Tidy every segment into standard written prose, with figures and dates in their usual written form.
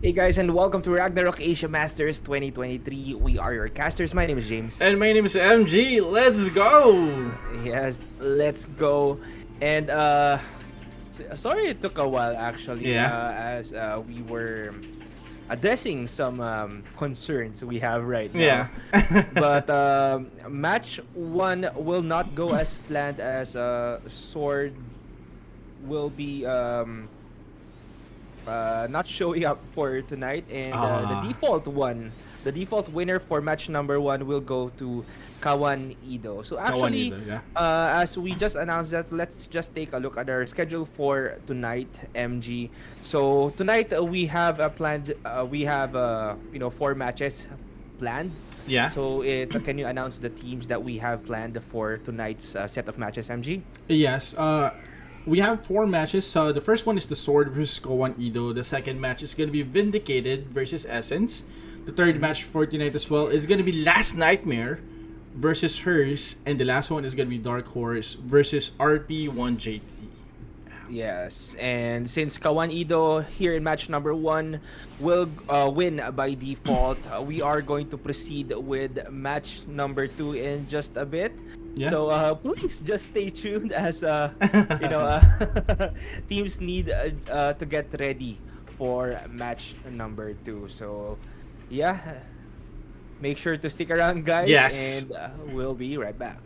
Hey guys, and welcome to Ragnarok Asia Masters 2023. We are your casters. My name is James. And my name is MG. Let's go! Yes, let's go. And sorry it took a while actually, Yeah. as we were addressing some concerns we have right Yeah. now. But match one will not go as planned, as Sword will be not showing up for tonight, and Ah, the default winner for match number one will go to Kawan Ido. So actually, Kawanido, yeah. as we just announced that, let's just take a look at our schedule for tonight, MG. So tonight we have a planned, we have four matches planned. Yeah. So it's can you announce the teams that we have planned for tonight's set of matches, MG? Yes. We have four matches. So the first one is the Sword versus Kowan Ido. The second match is gonna be Vindicated versus Essence. The third Mm-hmm. match for tonight as well is gonna be Last Nightmare versus Hers, and the last one is gonna be Dark Horse versus RP1JT. Yes, and since Kawan Ido here in match number one will win by default, we are going to proceed with match number two in just a bit. Yeah. So please just stay tuned as teams need to get ready for match number two. So yeah, make sure to stick around, guys, Yes. and we'll be right back.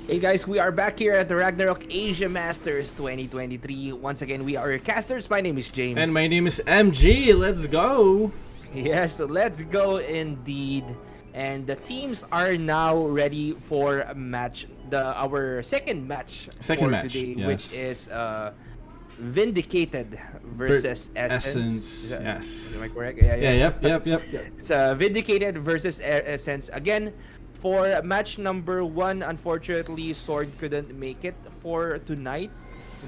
Hey guys, we are back here at the Ragnarok Asia Masters 2023. Once again, we are your casters. My name is And James. my name is MG. Let's go. Yes, let's go indeed. And the teams are now ready for a match, the our second match Second for match, today, which yes. is Vindicated versus Essence. Essence, Am I yes. correct? Yeah, Yeah, yeah. yep. It's Vindicated versus Essence. Again, for match number one, unfortunately, Sword couldn't make it for tonight.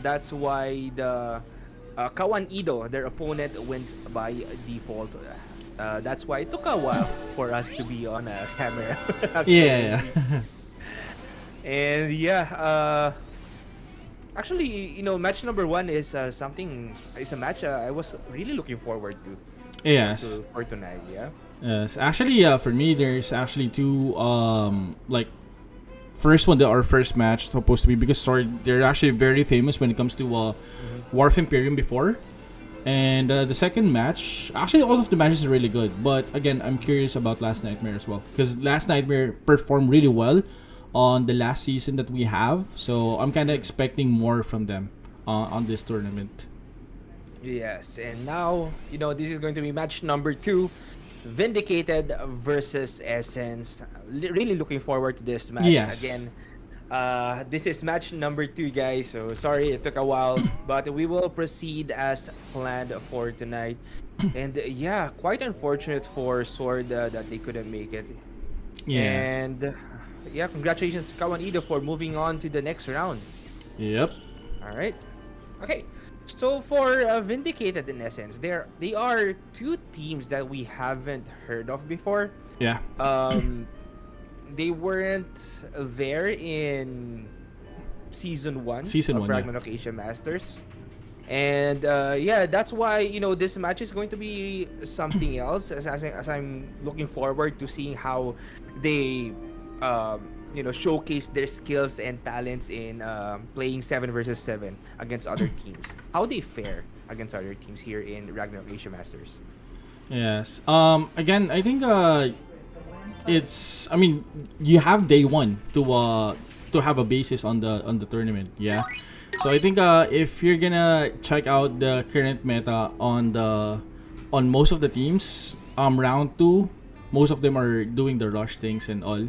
That's why the Kawan Ido, their opponent, wins by default. That's why it took a while for us to be on a camera, Yeah. actually. And yeah, actually, match number one is is a match I was really looking forward to Yes. for tonight. Yeah. Yes. Actually, for me, there's actually two, like, first one, our first match supposed to be, because Sword, they're actually very famous when it comes to War of Imperium before. And the second match, actually, all of the matches are really good. But again, I'm curious about Last Nightmare as well, because Last Nightmare performed really well on the last season that we have. So I'm kind of expecting more from them on this tournament. Yes, and now, this is going to be match number two, Vindicated versus Essence. Really looking forward to this match. Yes. Again, this is match number two, guys. So sorry it took a while, but we will proceed as planned for tonight. And yeah, quite unfortunate for Sword that they couldn't make it. Yes. And yeah, congratulations to Kawan Ido for moving on to the next round. Yep. All right. Okay. So for Vindicated in essence, they are two teams that we haven't heard of before. Yeah. Um, they weren't there in season one Season of one, yeah. Ragnarok Asia Masters, and yeah, that's why this match is going to be something else. As I'm looking forward to seeing how they showcase their skills and talents in playing 7 versus 7 against other teams. How they fare against other teams here in Ragnarok Asia Masters. Yes. Again, I think it's. I mean, you have day one to have a basis on the tournament. Yeah. So I think if you're gonna check out the current meta on most of the teams, round two, most of them are doing the rush things and all.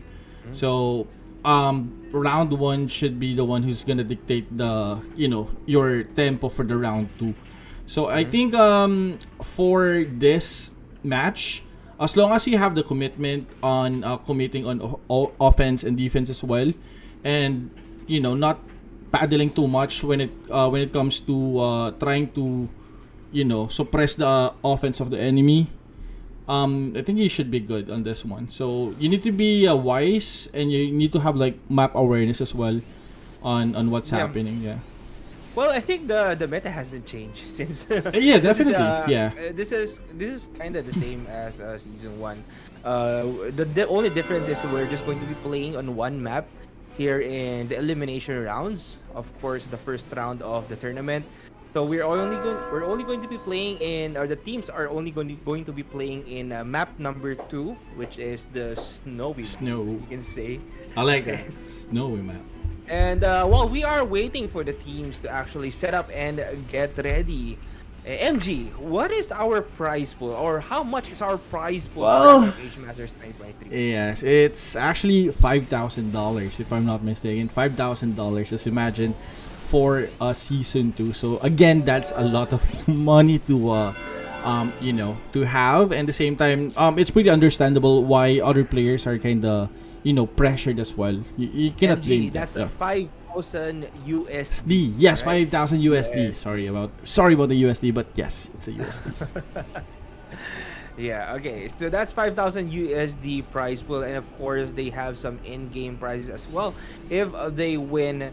So round one should be the one who's gonna dictate the your tempo for the round two. So I think for this match, as long as you have the commitment on committing on offense and defense as well, and not paddling too much when it comes to trying to suppress the offense of the enemy. I think you should be good on this one. So you need to be wise, and you need to have like map awareness as well on what's Yeah. happening. Yeah. Well, I think the meta hasn't changed since. Yeah, definitely. Yeah. This is kind of the same as season one. The only difference is we're just going to be playing on one map here in the elimination rounds. Of course, the first round of the tournament. So we're only going to be playing in, or the teams are only going to be playing in map number two, which is the snowy map, Snow. you can say. I like that. Snowy map. And while we are waiting for the teams to actually set up and get ready, MG, what is our prize pool, or how much is our prize pool Well, for Asian Masters 2023? yes, it's actually $5,000 if I'm not mistaken. $5,000. Just imagine for season two. So again, that's a lot of money to to have. And at the same time, it's pretty understandable why other players are kind of pressured as well. You cannot blame MG, that's them. 5,000 SD. USD. Yes, right? 5,000 USD. Yes. Sorry about the USD, but yes, it's a USD. Yeah, okay. So that's 5,000 USD prize pool, and of course they have some in-game prizes as well if they win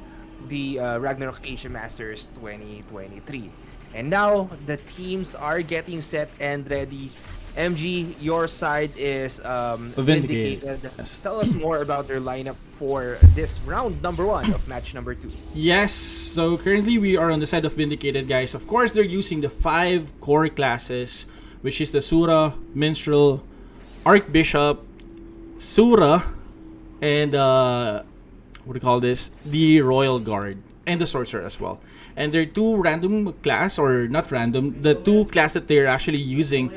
the Ragnarok Asia Masters 2023. And now the teams are getting set and ready. MG, your side is Vindicated. Vindicated. Yes. Tell us more about their lineup for this round number one of match number two. Yes, so currently we are on the side of Vindicated, guys. Of course, they're using the 5 core classes, which is the Sura, Minstrel, Archbishop, Sura, and what do you call this? The Royal Guard and the Sorcerer as well. And they're two random class, or not random, the two class that they're actually using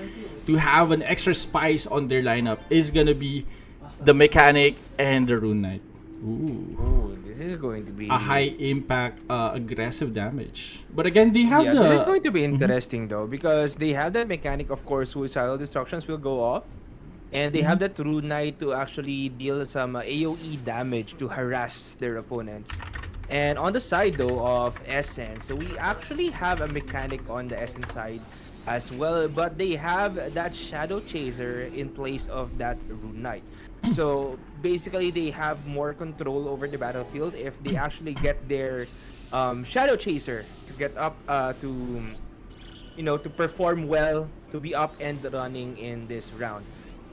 to have an extra spice on their lineup is gonna be the Mechanic and the Rune Knight. Ooh. Oh, this is going to be A high impact, aggressive damage. But again, they have yeah. the. This is going to be interesting though because they have that mechanic. Of course, suicidal destructions will go off, and they have that Rune Knight to actually deal some AOE damage to harass their opponents. And on the side though of Essence, so we actually have a mechanic on the Essence side as well, but they have that Shadow Chaser in place of that Rune Knight. So basically, they have more control over the battlefield if they actually get their Shadow Chaser to get up to to perform well, to be up and running in this round.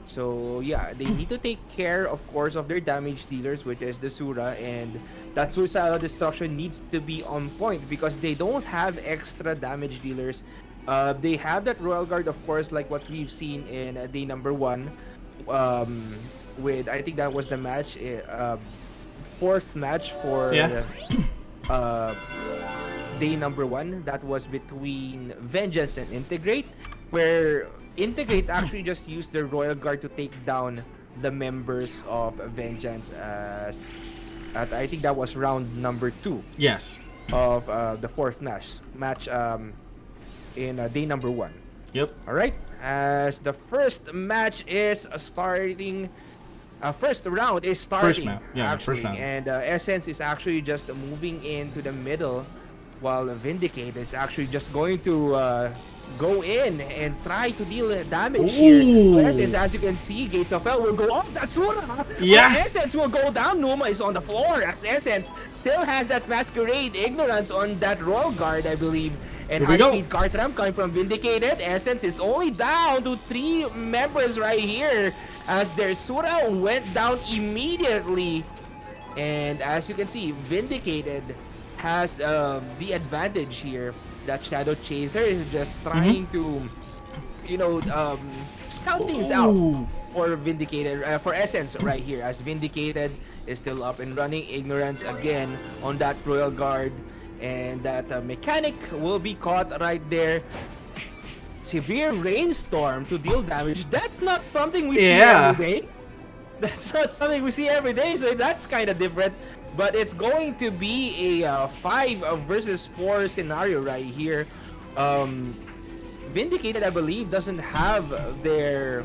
So yeah, they need to take care, of course, of their damage dealers, which is the Sura, and that suicidal destruction needs to be on point because they don't have extra damage dealers. They have that Royal Guard, of course, like what we've seen in day number one. With I think that was the match, fourth match for Yeah. uh, day number one. That was between Vengeance and Integrate, where Integrate actually just used the Royal Guard to take down the members of Vengeance. At I think that was round number two Yes. of the fourth match in day number one. Yep. All right, as the first match is starting. First round is starting First round. and Essence is actually just moving into the middle, while Vindicate is actually just going to go in and try to deal damage here. Ooh. Essence, as you can see, Gates of Hell will go off. That's Sura. Yeah. Essence will go down. Numa is on the floor as Essence still has that Masquerade Ignorance on that Royal Guard, I believe. And Here we go. high-speed card ramp coming from Vindicated. Essence is only down to 3 members right here as their Sura went down immediately. And as you can see, Vindicated has the advantage here. That Shadow Chaser is just trying to, scout things out Ooh. for Vindicated, for Essence right here. As Vindicated is still up and running. Ignorance again on that Royal Guard. And that Mechanic will be caught right there. Severe Rainstorm to deal damage. That's not something we see every day. That's not something we see every day, so that's kind of different. But it's going to be a 5 versus 4 scenario right here. Vindicated, I believe, doesn't have their...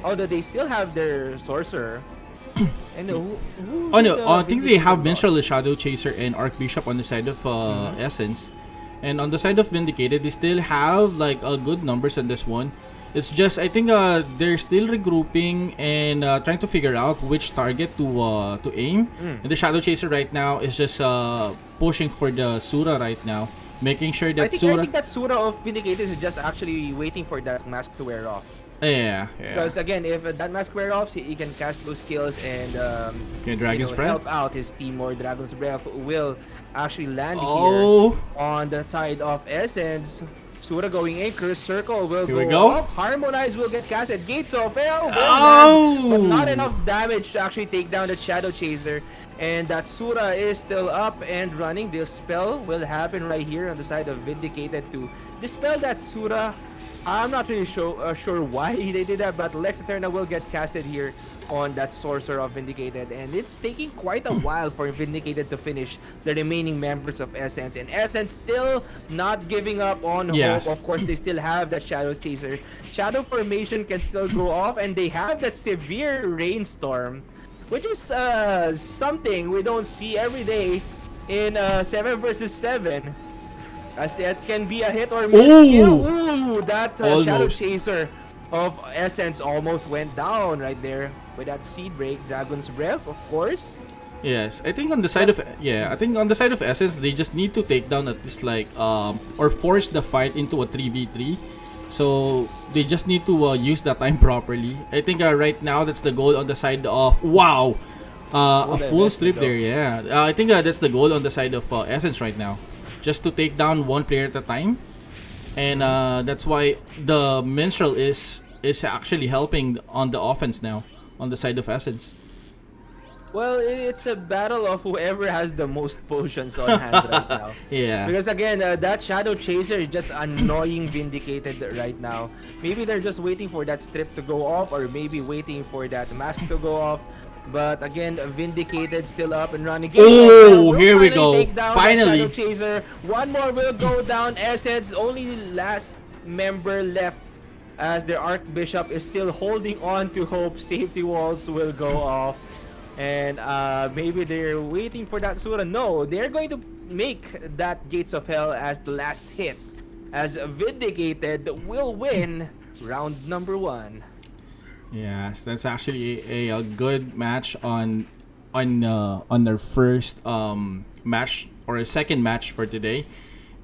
Although they still have their Sorcerer. And Oh no, I think they have Minstrel, Shadow Chaser, and Archbishop on the side of Essence. And on the side of Vindicated, they still have like good numbers on this one. It's just I think they're still regrouping and trying to figure out which target to aim. And the Shadow Chaser right now is just pushing for the Sura right now, making sure that I think that Sura of Vindicated is just actually waiting for that mask to wear off. Yeah. Because again, if that mask wear off, he can cast those skills and Dragon's Breath. help out his team, or Dragon's Breath will actually land Oh. here on the side of Essence. Sura going in, Curse Circle will Here we go go. off. Harmonize will get casted. Gates of Hell will Oh. land, but not enough damage to actually take down the Shadow Chaser. And that Sura is still up and running. The spell will happen right here on the side of Vindicated to dispel that Sura. I'm not really sure why they did that, but Lex Eterna will get casted here on that Sorcerer of Vindicated, and it's taking quite a while for Vindicated to finish the remaining members of Essence, and Essence still not giving up on Yes. hope. Of course, they still have that Shadow Chaser. Shadow Formation can still go off, and they have that Severe Rainstorm, which is something we don't see every day in 7 versus 7. As that can be a hit or miss. Ooh. Ooh, that Shadow Almost. Chaser of Essence almost went down right there with that Seed Break. Dragon's Breath, of course. Yes, I think on the side of Essence, they just need to take down at least like or force the fight into a 3v3. So they just need to use that time properly. I think right now that's the goal on the side of a full strip there. Yeah, I think that's the goal on the side of Essence right now, just to take down one player at a time, and that's why the Minstrel is actually helping on the offense now on the side of Essence. Well, it's a battle of whoever has the most potions on hand right now. Yeah. Because again, that Shadow Chaser is just annoying Vindicated right now. Maybe they're just waiting for that strip to go off, or maybe waiting for that mask to go off. But again, Vindicated still up and running. Gates of Hell Oh, will here we finally go. take down that Shadow Finally. Chaser. One more will go down. Essence, only last member left as their Archbishop is still holding on to hope safety walls will go off. And maybe they're waiting for that Sura. No, they're going to make that Gates of Hell as the last hit. As Vindicated will win round number 1. Yes, that's actually a good match on their first match or a second match for today.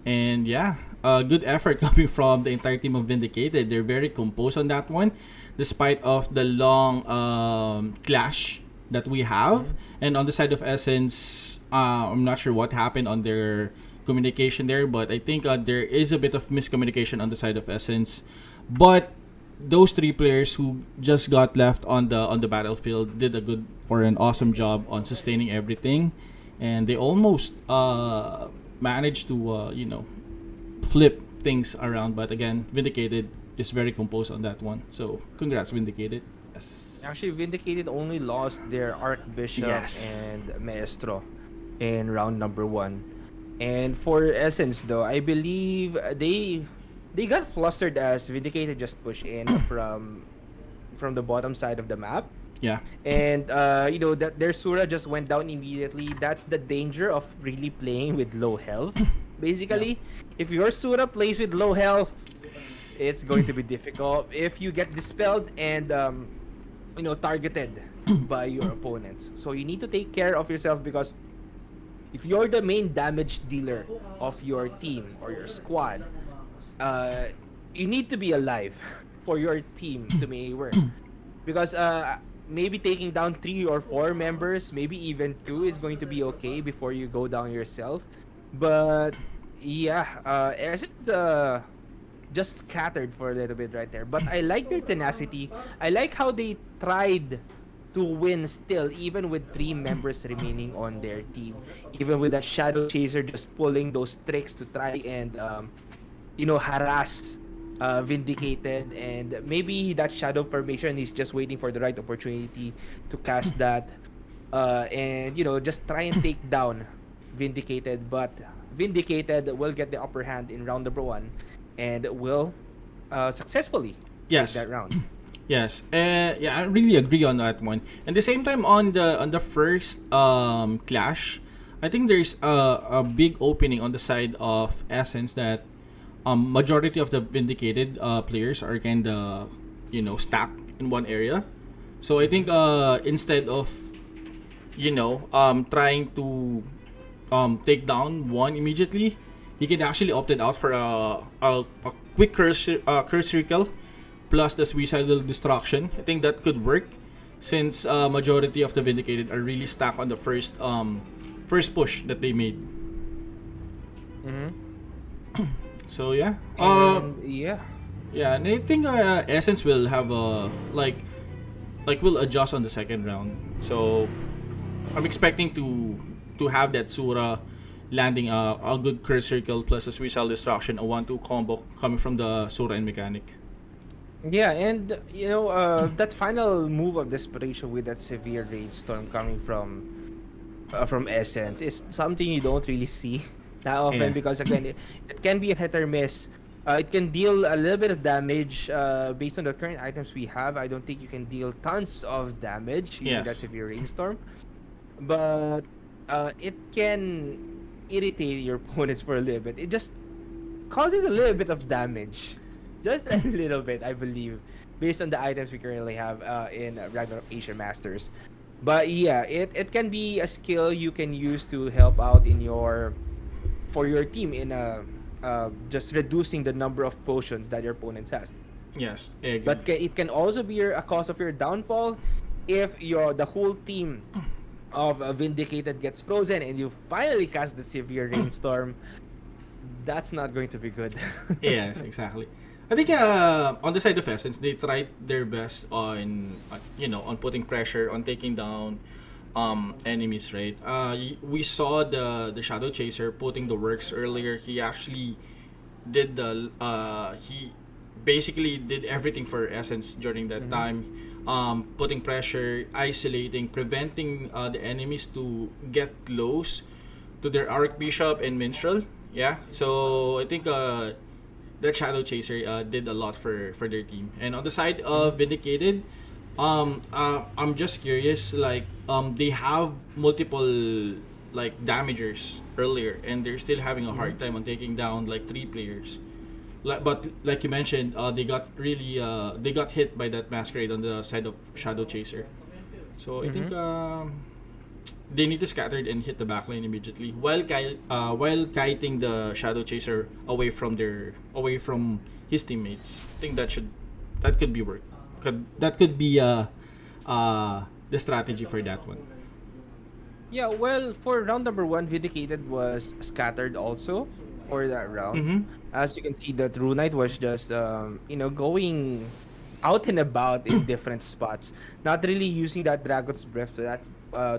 And yeah, good effort coming from the entire team of Vindicated. They're very composed on that one, despite of the long clash that we have. And on the side of Essence, I'm not sure what happened on their communication there, but I think there is a bit of miscommunication on the side of Essence. But those three players who just got left on the battlefield did a good or an awesome job on sustaining everything, and they almost managed to flip things around. But again, Vindicated is very composed on that one. So congrats, Vindicated. Yes. Actually, Vindicated only lost their Archbishop Yes. and Maestro in round number 1. And for Essence though, I believe they got flustered as Vindicated just pushed in from the bottom side of the map. Yeah. And that their Sura just went down immediately. That's the danger of really playing with low health. Yeah. Basically, if your Sura plays with low health, it's going to be difficult. If you get dispelled and targeted by your opponents, so you need to take care of yourself, because if you're the main damage dealer of your team or your squad, you need to be alive for your team to make it work. Because maybe taking down 3 or 4 members, maybe even 2 is going to be okay before you go down yourself. But yeah, Essence just scattered for a little bit right there. But I like their tenacity. I like how they tried to win still, even with 3 members remaining on their team. Even with that Shadow Chaser just pulling those tricks to try and harass Vindicated, and maybe that Shadow formation is just waiting for the right opportunity to cast that, and just try and take down Vindicated. But Vindicated will get the upper hand in round number 1, and will successfully take Yes. that round. Yes, yeah, I really agree on that one. And the same time on the first clash, I think there's a big opening on the side of Essence that majority of the Vindicated players are kind of stacked in one area. So I think instead of trying to take down one immediately, he can actually opted out for a quick curse circle plus the suicidal destruction. I think that could work since majority of the Vindicated are really stuck on the first push that they made. Mm-hmm. So yeah, And yeah. yeah, and I think Essence will have a like will adjust on the second round. So I'm expecting to have that Sura landing a good curse circle plus a suicidal destruction, a 1-2 combo coming from the Sura and mechanic. Yeah, and that final move of desperation with that severe rainstorm coming from Essence is something you don't really see that often, Yeah. because again it can be a hit or miss. It can deal a little bit of damage based on the current items we have. I don't think you can deal tons of damage using that Yes. severe rainstorm, but it can irritate your opponents for a little bit. It just causes a little bit of damage, just a little bit, I believe, based on the items we currently have in Ragnarok Asia Masters. But yeah, it can be a skill you can use to help out in your for your team in just reducing the number of potions that your opponent has. Yes, I agree. But it can also be a cause of your downfall if the whole team of Vindicated gets frozen and you finally cast the severe rainstorm. That's not going to be good. Yes, exactly. I think on the side of Essence, they tried their best on on putting pressure on taking down enemies, right? We saw the Shadow Chaser putting the works earlier. He actually did the he basically did everything for Essence during that Mm-hmm. time, putting pressure, isolating, preventing the enemies to get close to their Archbishop and Minstrel. Yeah, so I think that Shadow Chaser did a lot for their team. And on the side Mm-hmm. of Vindicated, I'm just curious. Like, they have multiple like damagers earlier, and they're still having a Mm-hmm. hard time on taking down like three players. But like you mentioned, they got hit by that masquerade on the side of Shadow Chaser. So I think Mm-hmm. they need to scatter and hit the backline immediately while kiting the Shadow Chaser away from his teammates. I think that could be work. That could be the strategy for that one. Yeah, well, for round number one, Vindicated was scattered also for that round. Mm-hmm. As you can see, that Rune Knight was just, going out and about in different spots, not really using that Dragon's Breath to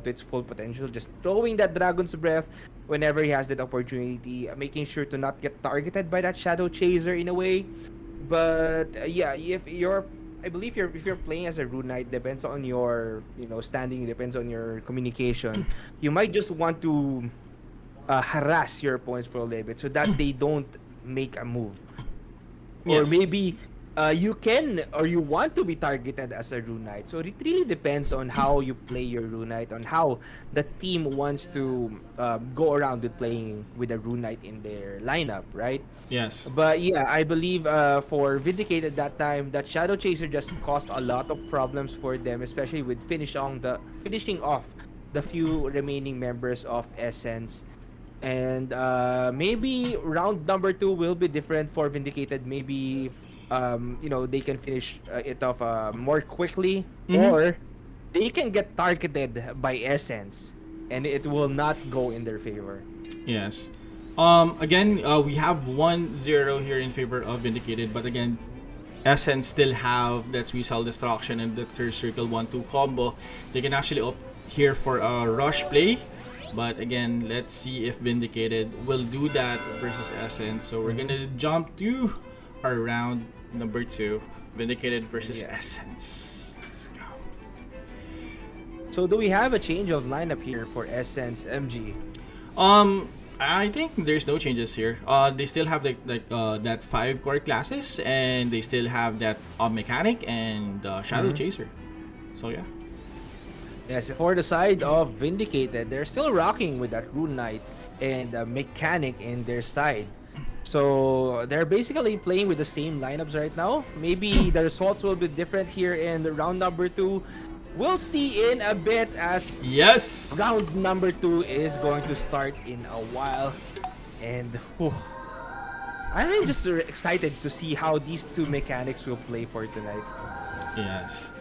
its full potential, just throwing that Dragon's Breath whenever he has that opportunity, making sure to not get targeted by that Shadow Chaser in a way. But yeah, if you're I believe if you're playing as a Rune Knight, depends on your standing, depends on your communication. You might just want to harass your opponents for a little bit so that they don't make a move, or Yes. maybe you can or you want to be targeted as a Rune Knight. So it really depends on how you play your Rune Knight, on how the team wants to go around with playing with a Rune Knight in their lineup, right? Yes. But yeah, I believe for Vindicated that time, that Shadow Chaser just caused a lot of problems for them, especially with finishing off the few remaining members of Essence. And maybe round number two will be different for Vindicated. Maybe they can finish it off more quickly, Mm-hmm. or they can get targeted by Essence, and it will not go in their favor. Yes. Again, we have 1-0 here in favor of Vindicated, but again, Essence still have that Suicidal Destruction and the Curse Circle 1-2 combo. They can actually opt here for a rush play, but again, let's see if Vindicated will do that versus Essence. So we're Mhm. gonna jump to our round number 2, Vindicated versus Yeah. Essence. Let's go. So do we have a change of lineup here for Essence MG? Um, I think there's no changes here. They still have that 5 core classes, and they still have that mechanic and Shadow Mhm. Chaser. So yeah. Yes, for the side of Vindicated, they're still rocking with that Rune Knight and Mechanic in their side. So they're basically playing with the same lineups right now. Maybe the results will be different here in the round number two. We'll see in a bit as Yes. round number two is going to start in a while. And whew, I'm really just excited to see how these two mechanics will play for tonight. Yes.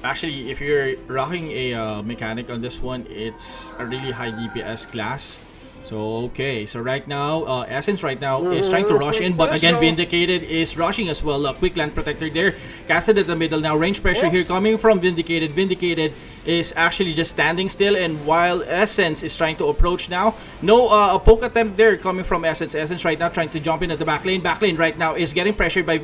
Actually, if you're rocking a mechanic on this one, it's a really high DPS class. So okay, so right now, Essence right now is trying to rush in, but again, Pressure. Vindicated is rushing as well. Quick Land Protector there, casted at the middle now. Range pressure here Oops. coming from Vindicated. Vindicated is actually just standing still, and while Essence is trying to approach now, no a poke attempt there coming from Essence. Essence right now trying to jump in at the back lane. Back lane right now is getting pressured by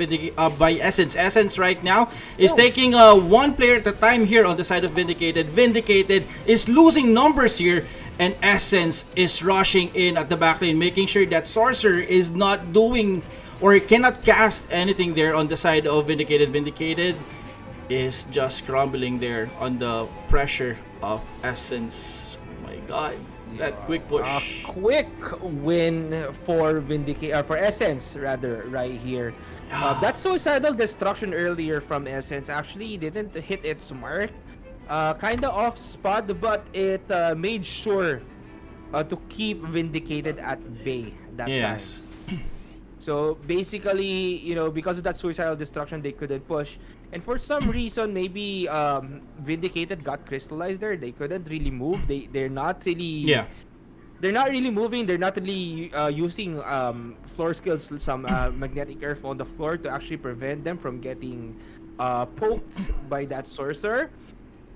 by Essence. Essence right now is Oh. taking one player at a time here on the side of Vindicated. Vindicated is losing numbers here, and Essence is rushing in at the back lane, making sure that Sorcerer is not doing or cannot cast anything there on the side of Vindicated. Vindicated is just crumbling there on the pressure of Essence. Oh my god, that Yeah, quick a push. quick win for for Essence rather right here. That suicidal destruction earlier from Essence actually didn't hit its mark. Kinda off spot, but it made sure to keep Vindicated at bay that time. Yes. So basically, because of that suicidal destruction, they couldn't push. And for some reason, maybe Vindicated got crystallized there. They couldn't really move. Yeah. They're not really moving. They're not really using floor skills, some magnetic earth on the floor to actually prevent them from getting poked by that sorcerer.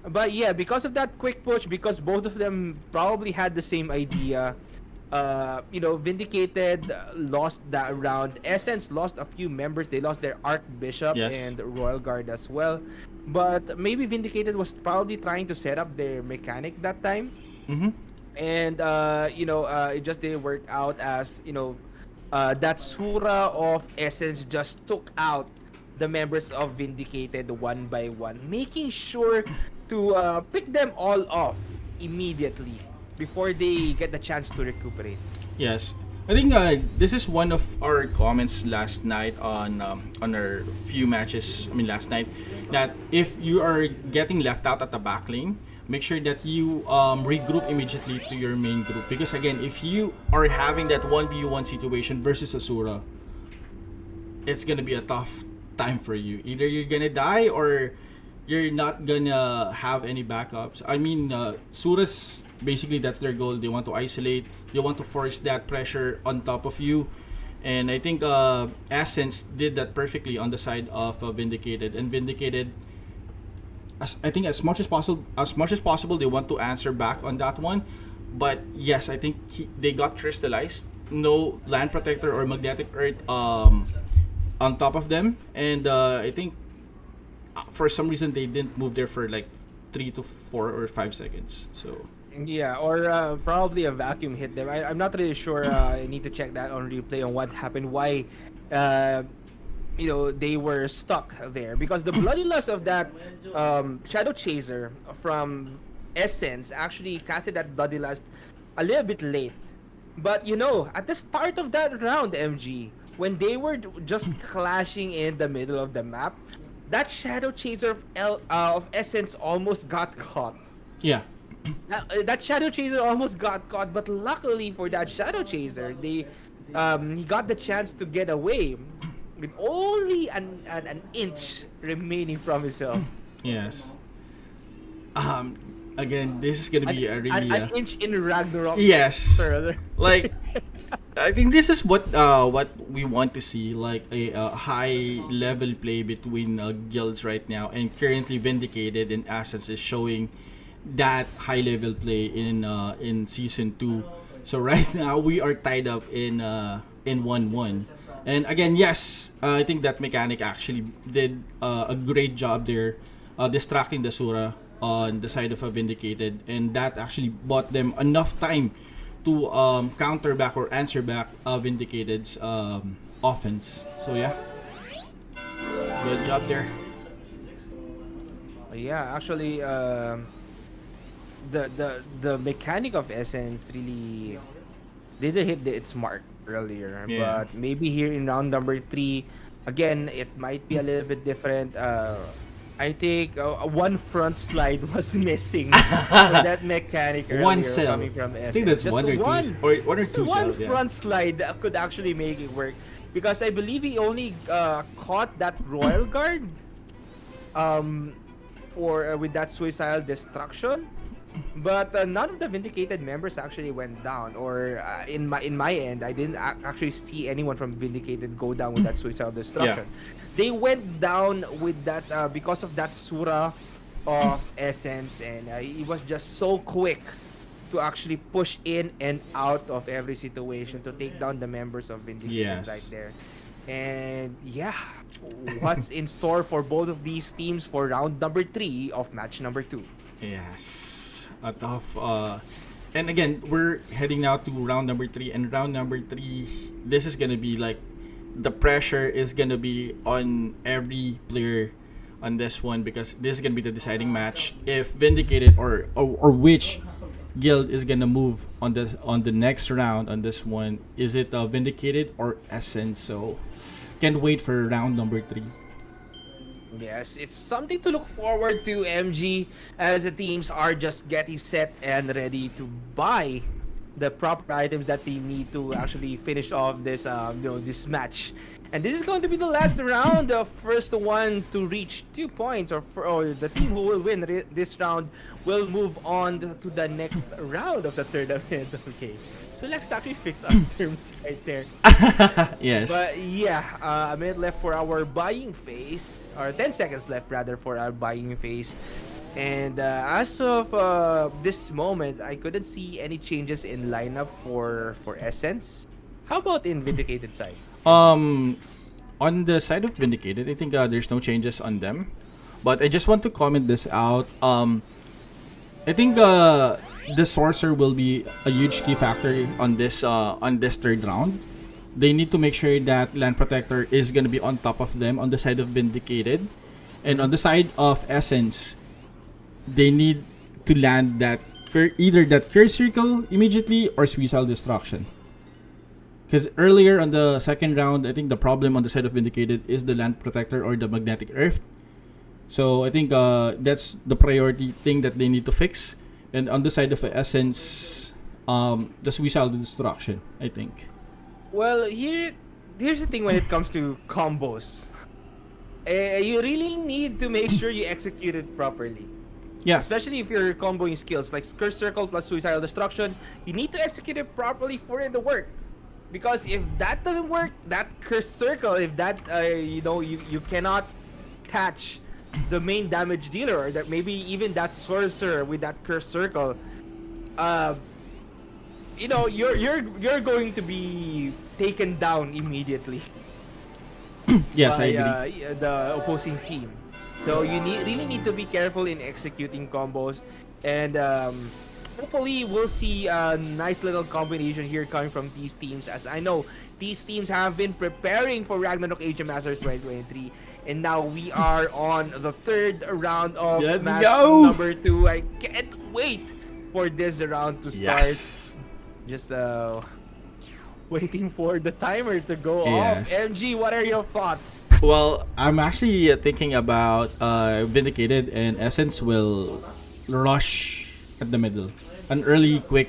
But yeah, because of that quick push, because both of them probably had the same idea, Vindicated lost that round. Essence lost a few members. They lost their Archbishop Yes. and Royal Guard as well. But maybe Vindicated was probably trying to set up their mechanic that time. Mm-hmm. And it just didn't work out as that Sura of Essence just took out the members of Vindicated one by one, making sure to pick them all off immediately before they get the chance to recuperate. Yes. I think this is one of our comments last night on our few matches. I mean, last night, that if you are getting left out at the back lane, make sure that you regroup immediately to your main group. Because again, if you are having that 1v1 situation versus Asura, it's gonna be a tough time for you. Either you're gonna die or you're not gonna have any backups. I mean, Suras basically that's their goal. They want to isolate. They want to force that pressure on top of you. And I think Essence did that perfectly on the side of Vindicated. And Vindicated, I think as much as possible, they want to answer back on that one. But yes, I think they got crystallized. No land protector or magnetic earth on top of them, and I think for some reason they didn't move there for like 3 to 4 or 5 seconds. So Yeah, or probably a vacuum hit them. I'm not really sure. I need to check that on replay on what happened. Why, uh, they were stuck there because the bloody lust of that Shadow Chaser from Essence actually casted that bloody lust a little bit late. But at the start of that round, MG, when they were just clashing in the middle of the map, that Shadow Chaser of Essence almost got caught. yeah, That Shadow Chaser almost got caught, but luckily for that Shadow Chaser, he got the chance to get away with only an inch remaining from himself. yes. Um, Again, this is gonna An, be a really an inch in Ragnarok yes. further. Like I think this is what we want to see, like a high level play between guilds right now, and currently Vindicated and Essence is showing that high level play in season 2. So right now we are tied up in 1-1. And again, yes, I think that mechanic actually did a great job there, distracting the Sura on the side of a Vindicated, and that actually bought them enough time to counter back or answer back Vindicated's offense. So yeah, good job there. Yeah, actually, the mechanic of Essence really didn't hit its mark earlier, Yeah. but maybe here in round number 3, again, it might be a little bit different. I think one front slide was missing for that mechanic One earlier cell. coming from I think Essence. that's Just one or two, one, or just two one cell. Yeah. front slide that could actually make it work. Because I believe he only caught that Royal Guard um, for with that suicidal destruction. But none of the Vindicated members actually went down, or in my end, I didn't actually see anyone from Vindicated go down with that suicidal destruction. They went down with that because of that Sura of Essence, and he was just so quick to actually push in and out of every situation to take down the members of Vindicated right Yes. there. And yeah, what's in store for both of these teams for round number 3 of match number 2? Yes. A tough. And again, we're heading now to round number 3, and round number 3, this is gonna be like the pressure is gonna be on every player on this one, because this is gonna be the deciding match if Vindicated or which guild is gonna move on the next round on this one. Is it Vindicated or Essence? So can't wait for round number 3. Yes, it's something to look forward to, MG, as the teams are just getting set and ready to buy the proper items that they need to actually finish off this match. And this is going to be the last round. The first one to reach 2 points, or the team who will win this round will move on to the next round of the tournament. Okay, so let's actually fix our terms right there. Yes. But yeah, a minute left for our buying phase, or 10 seconds left rather for our buying phase. And as of this moment, I couldn't see any changes in lineup for Essence. How about in Vindicated side, MG? Um, on the side of Vindicated, I think there's no changes on them. But I just want to comment this out. I think the sorcerer will be a huge key factor on this third round. They need to make sure that Land Protector is gonna be on top of them on the side of Vindicated, and on the side of Essence, they need to land either that Curse Circle immediately or Suicidal Destruction. Because earlier on the second round, I think the problem on the side of Vindicated is the Land Protector or the Magnetic Earth. So I think that's the priority thing that they need to fix. And on the side of Essence, the Suicidal Destruction, I think. Well, here's the thing when it comes to combos. You really need to make sure you execute it properly. Yeah. Especially if you're comboing skills like Curse Circle plus Suicidal Destruction, you need to execute it properly for it to work. Because if that doesn't work, that Curse Circle, if that you cannot catch the main damage dealer, or that maybe even that sorcerer with that Curse Circle, uh, you're going to be taken down immediately Yes, I by agree. the opposing team. So you really need to be careful in executing combos, and hopefully we'll see a nice little combination here coming from these teams. As I know, these teams have been preparing for Ragnarok Age of Masters 2023, and now we are on the third round of Let's match go! number 2. I can't wait for this round to start. Yes. Just waiting for the timer to go off. Yes. MG, what are your thoughts? Well, I'm actually thinking about Vindicated and Essence will rush at the middle. An early, quick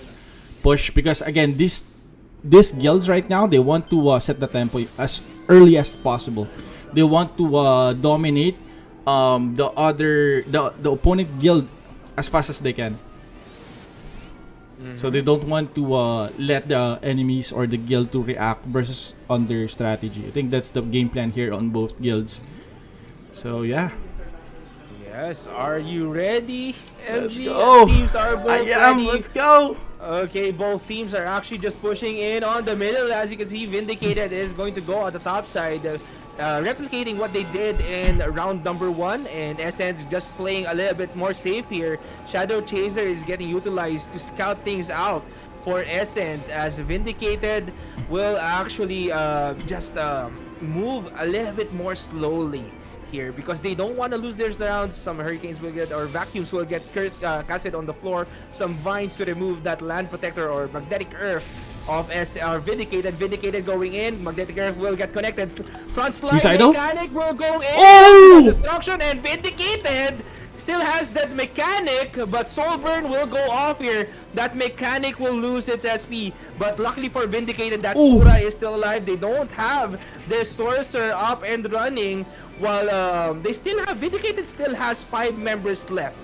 push. Because again, these guilds right now, they want to set the tempo as early as possible. They want to dominate the opponent guild as fast as they can. So they don't want to let the enemies or the guild to react versus on their strategy. I think that's the game plan here on both guilds. So yeah, Yes, are you ready, let's MG? go. Teams are both I am. ready. Let's go. Okay, both teams are actually just pushing in on the middle. As you can see, Vindicated is going to go on the top side, replicating what they did in round number 1, and Essence just playing a little bit more safe here. Shadow Chaser is getting utilized to scout things out for Essence, as Vindicated will actually just move a little bit more slowly here, because they don't want to lose their rounds. Some hurricanes will get, or vacuums will get casted on the floor. Some vines to remove that land protector or magnetic earth of Vindicated. Vindicated going in. Magnetic earth will get connected. Front slide Suicidal? mechanic will go in. Oh! Destruction, and Vindicated still has that mechanic, but Soulburn will go off here. That mechanic will lose its SP, but luckily for Vindicated, that Ooh. Sura is still alive. They don't have their Sorcerer up and running, while Vindicated still has 5 members left.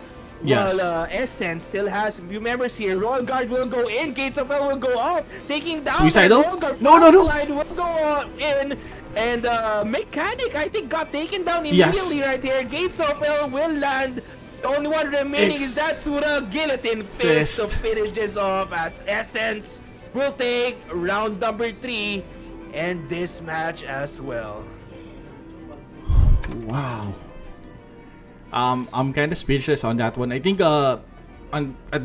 Yes. While Essence still has a few members here. Royal Guard will go in. Gates of Hell will go off, taking down Suicidal? Royal Guard. No, no, no. Line will go in. And Mechanic, I think, got taken down Yes. immediately right here. Gates of Hell will land. The only one remaining is that Sura Guillotine Fist to Fist. finish this off, as Essence will take round number 3 and this match as well. Wow. I'm kind of speechless on that one. I think at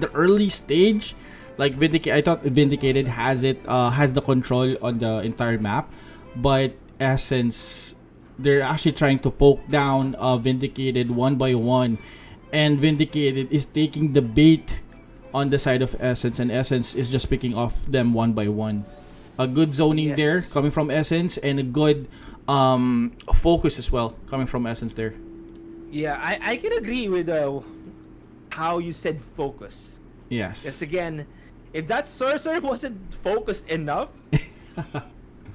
the early stage, like I thought Vindicated has the control on the entire map, but Essence, they're actually trying to poke down Vindicated one by one, and Vindicated is taking the bait on the side of Essence, and Essence is just picking off them one by one. A good zoning there coming from Essence, and a good focus as well coming from Essence there. Yeah, I can agree with how you said focus. Yes. Yes, again, if that sorcerer wasn't focused enough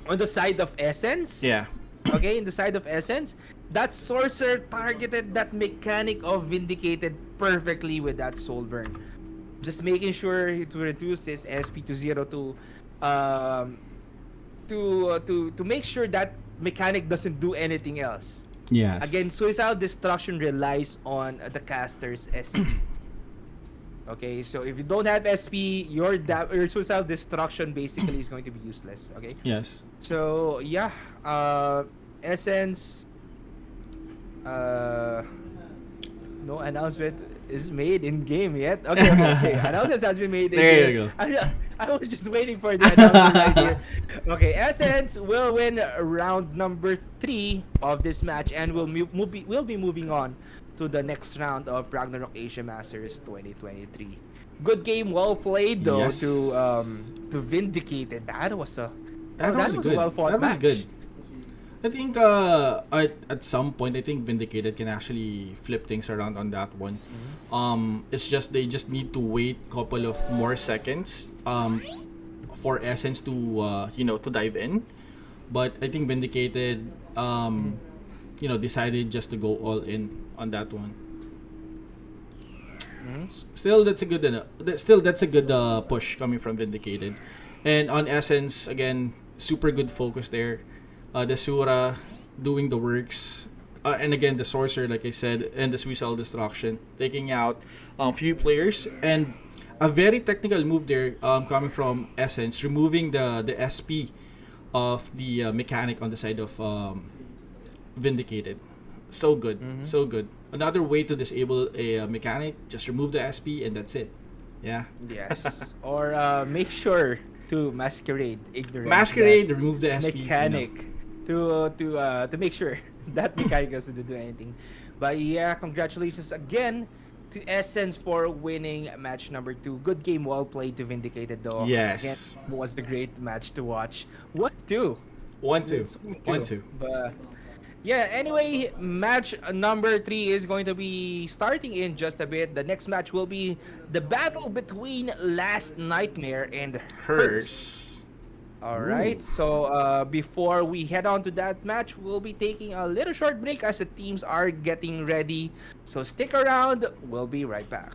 on the side of Essence, Yeah. okay, in the side of Essence, that sorcerer targeted that mechanic of Vindicated perfectly with that soul burn. Just making sure to reduce his SP to 0 to make sure that mechanic doesn't do anything else. Yes. Again, Suicidal Destruction relies on the caster's SP. Okay, so if you don't have SP, your Suicidal Destruction basically is going to be useless. Okay, Yes. so yeah, Essence, uh, no announcement is made in game yet. Okay, okay, okay. Announcement has been made in There game. you I was just waiting for the announcement right here. Okay, Essence will win round number 3 of this match, and we'll be moving on to the next round of Ragnarok Asia Masters 2023. Good game, well played though to Vindicated. That That was was a good. well fought That was good. match. I think at some point I think Vindicated can actually flip things around on that one. It's just they just need to wait couple of more seconds for Essence to to dive in. But I think Vindicated decided just to go all in on that one. Still that's a good push coming from Vindicated. And on Essence again, super good focus there. The Sura doing the works. And again, the Sorcerer, like I said, and the Suicidal Destruction, taking out few players. And a very technical move there coming from Essence, removing the SP of the mechanic on the side of Vindicated. So good. So good. Another way to disable a mechanic, just remove the SP and that's it. Yeah. Yes. Or make sure to masquerade ignorance Masquerade, that remove the SPs, mechanic to make sure that mechanic doesn't do anything. But yeah, congratulations again to Essence for winning match number 2. Good game, well played to Vindicated though. Again, Yes. it was a great match to watch. What two? 1-2. It's 1-2. But yeah, anyway, match number 3 is going to be starting in just a bit. The next match will be the battle between Last Nightmare and Hers. Hers. All Ooh. right, so before we head on to that match, we'll be taking a little short break as the teams are getting ready. So stick around, we'll be right back.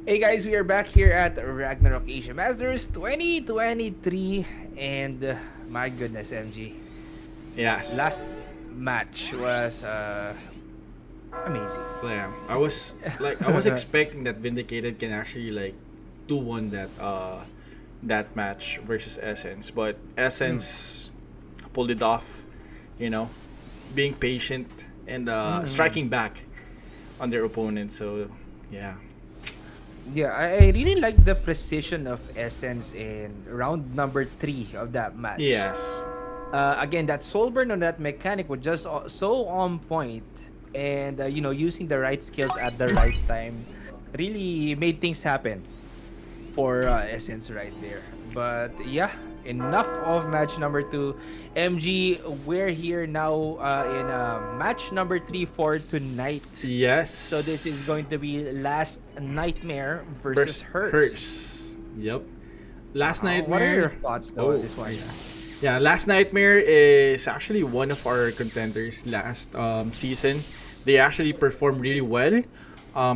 Hey guys, we are back here at Ragnarok Asia Masters 2023, and my goodness, MG, Yes. last match was amazing. Yeah. It's I was expecting that Vindicated can actually like do one that match versus Essence, but Mm, Essence pulled it off, you know, being patient and mm. striking back on their opponent. So yeah. Yeah, I really like the precision of Essence in round number three of that match. Yes. Again, that soul burn on that mechanic was just so on point, and using the right skills at the right time really made things happen for Essence right there. But yeah, enough of match number two. MG, we're here now in match number three for tonight. So this is Yes. going to be Last Nightmare versus Versus Hers. Hers. Yep. Last What are your Nightmare. thoughts though on Oh, this one? yeah. Last Nightmare is actually one of our contenders last season. They actually performed really well.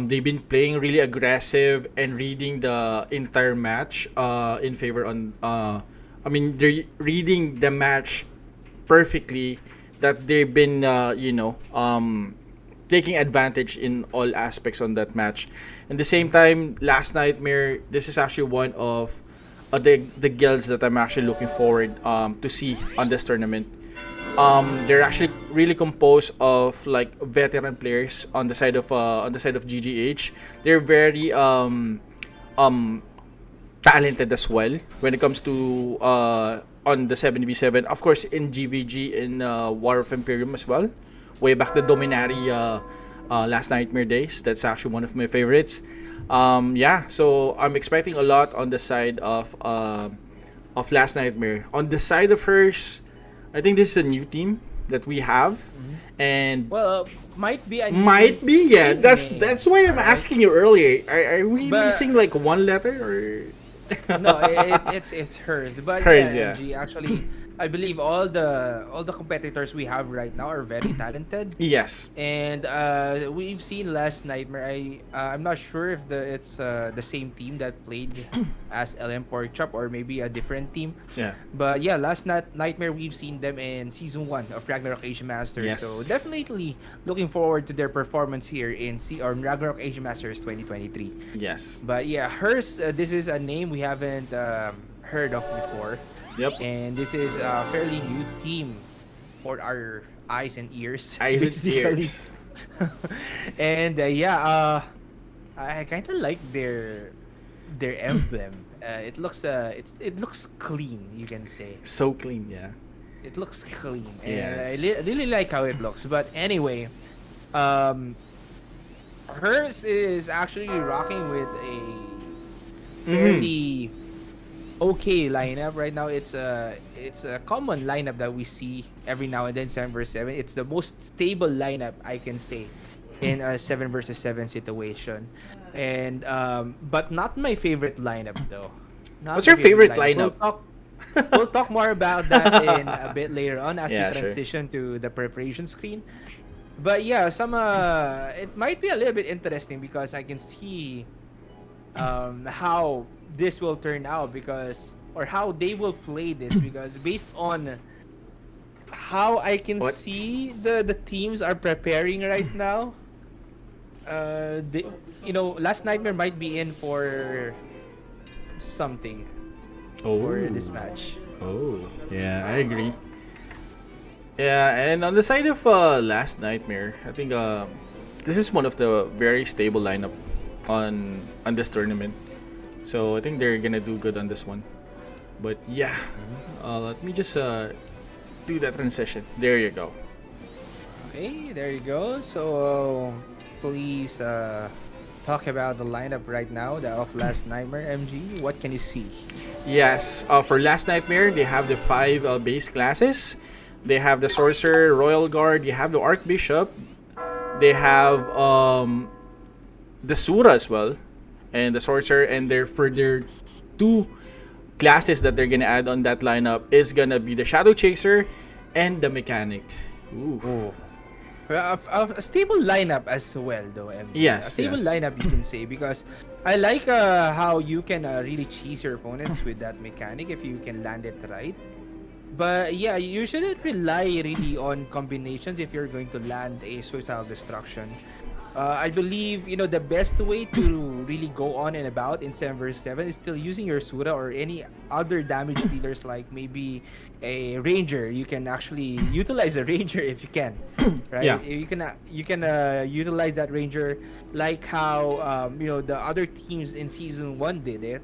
They've been playing really aggressive and reading the entire match in favor on. I mean, they're reading the match perfectly. That they've been, taking advantage in all aspects on that match. At the same time, Last Nightmare, this is actually one of the guilds that I'm actually looking forward to see on this tournament. They're actually really composed of like veteran players on the side of GGH. They're very um talented as well when it comes to on the 7v7. Of course, in GVG, in War of Imperium as well. Way back the Dominari Last Nightmare days. That's actually one of my favorites. Yeah, so I'm expecting a lot on the side of Last Nightmare. On the side of hers, I think this is a new team that we have, Mhm. and Well, might be a new might be, yeah. teammate, That's why I'm right? asking you earlier. Are we But missing like one letter or no, it's hers. But yeah, hers? Yeah. MG, actually, I believe all the competitors we have right now are very talented. Yes. And we've seen Last Nightmare. I'm not sure if it's the same team that played as LM Porkchop or maybe a different team. Yeah. But yeah, Nightmare, we've seen them in season one of Ragnarok Asia Masters. So Yes. definitely looking forward to their performance here in Ragnarok Asia Masters 2023. Yes. But yeah, hers. This is a name we haven't heard of before, Yep. and this is a fairly new team for our eyes and ears, Eyes and basically. ears. And yeah, I kind of like their emblem. It looks clean, you can say. So clean, yeah. It looks clean, and Yes. really like how it looks. But anyway, um, hers is actually rocking with a Mm-hmm. fairly okay lineup right now. It's a common lineup that we see every now and then. 7 versus 7. It's the most stable lineup I can say in a 7 versus 7 situation, and but not my favorite lineup though. Not What's my your favorite favorite lineup. lineup? We'll talk more about that in a bit later on as we Yeah, sure. transition to the preparation screen. But yeah, some it might be a little bit interesting because I can see how this will turn out because or how they will play this because based on how I can What? see the teams are preparing right now, they, Last Nightmare might be in for something Oh. for this match. Oh. Yeah, I agree. Yeah, and on the side of Last Nightmare, I think this is one of the very stable lineup on this tournament. So I think they're gonna do good on this one. But yeah, let me just do that transition. There you go. Okay, there you go. So please talk about the lineup right now, the of Last Nightmare MG. What can you see? Yes, for Last Nightmare, they have the five base classes. They have the Sorcerer, Royal Guard, you have the Archbishop, they have the Sura as well, and the Sorcerer, and for their two classes that they're gonna add on that lineup is gonna be the Shadow Chaser and the Mechanic. Oof. Oh, A stable lineup as well, though, MJ. A Yes, stable yes. lineup, you can say, because I like how you can really cheese your opponents with that mechanic if you can land it right. But yeah, you shouldn't rely really on combinations if you're going to land a suicidal destruction. I believe the best way to really go on and about in 7 vs 7 is still using your Sura or any other damage dealers like maybe a Ranger. You can actually utilize a Ranger if you can, right? Yeah. You can utilize that Ranger like how the other teams in season 1 did it.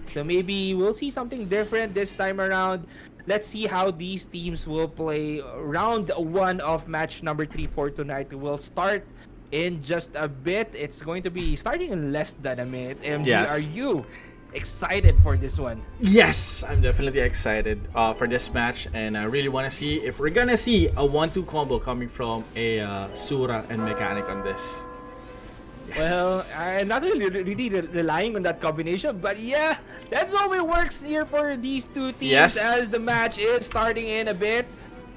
So maybe we'll see something different this time around. Let's see how these teams will play. Round 1 of match number 3 for tonight will start in just a bit. It's going to be starting in less than a minute. MG, are Yes. you excited for this one? Yes, I'm definitely excited for this match, and I really want to see if we're gonna see a 1-2 combo coming from a Sura and Mechanic on this. Well, I'm Yes. not really relying on that combination, but yeah, that's how it works here for these two teams Yes. as the match is starting in a bit.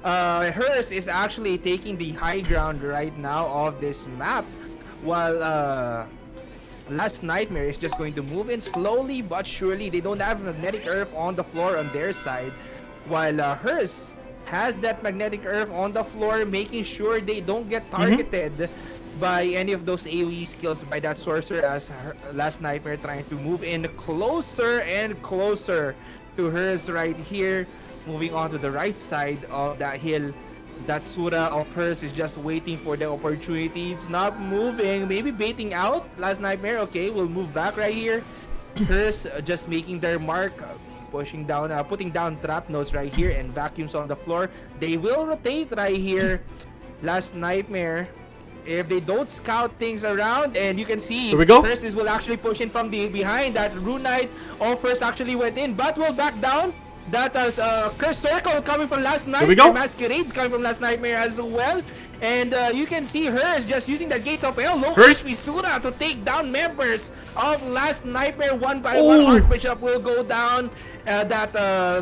Hers is actually taking the high ground right now of this map, while Last Nightmare is just going to move in slowly but surely. They don't have magnetic earth on the floor on their side, while hers has that magnetic earth on the floor, making sure they don't get targeted by any of those AoE skills by that sorcerer as Last Nightmare trying to move in closer and closer to hers right here. Moving on to the right side of that hill. That Sura of hers is just waiting for the opportunity. It's not moving. Maybe baiting out Last Nightmare. Okay, we'll move back right here. Hers just making their mark. Pushing down, putting down trap nodes right here and vacuums on the floor. They will rotate right here. Last Nightmare, if they don't scout things around, and you can see Here we go. First is will actually push in from the behind. That Rune Knight all first actually went in, but will back down. That is Curse Circle coming from Last Here we Nightmare. go. Masquerades coming from Last Nightmare as well. And you can see hers just using the Gates of Hell, low Hers. HP Sura to take down members of Last Nightmare one by one. Oh. Archbishop will go down. That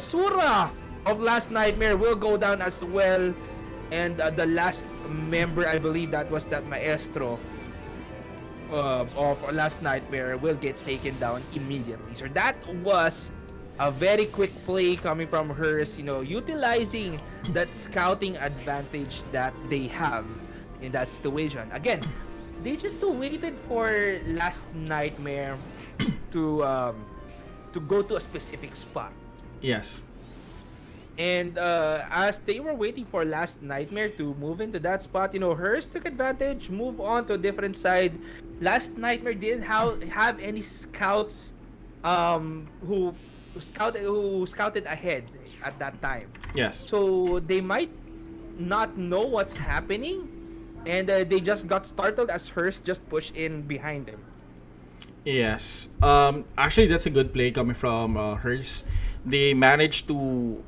Sura of Last Nightmare will go down as well. And the last member, I believe that was that Maestro of Last Nightmare, will get taken down immediately. So that was a very quick play coming from hers, utilizing that scouting advantage that they have in that situation. Again, they just waited for Last Nightmare to go to a specific spot. Yes. And as they were waiting for Last Nightmare to move into that spot, hers took advantage, move on to a different side. Last Nightmare didn't have any scouts who scouted ahead at that time. Yes. So they might not know what's happening, and they just got startled as hers just pushed in behind them. Yes. Actually, that's a good play coming from hers. They managed to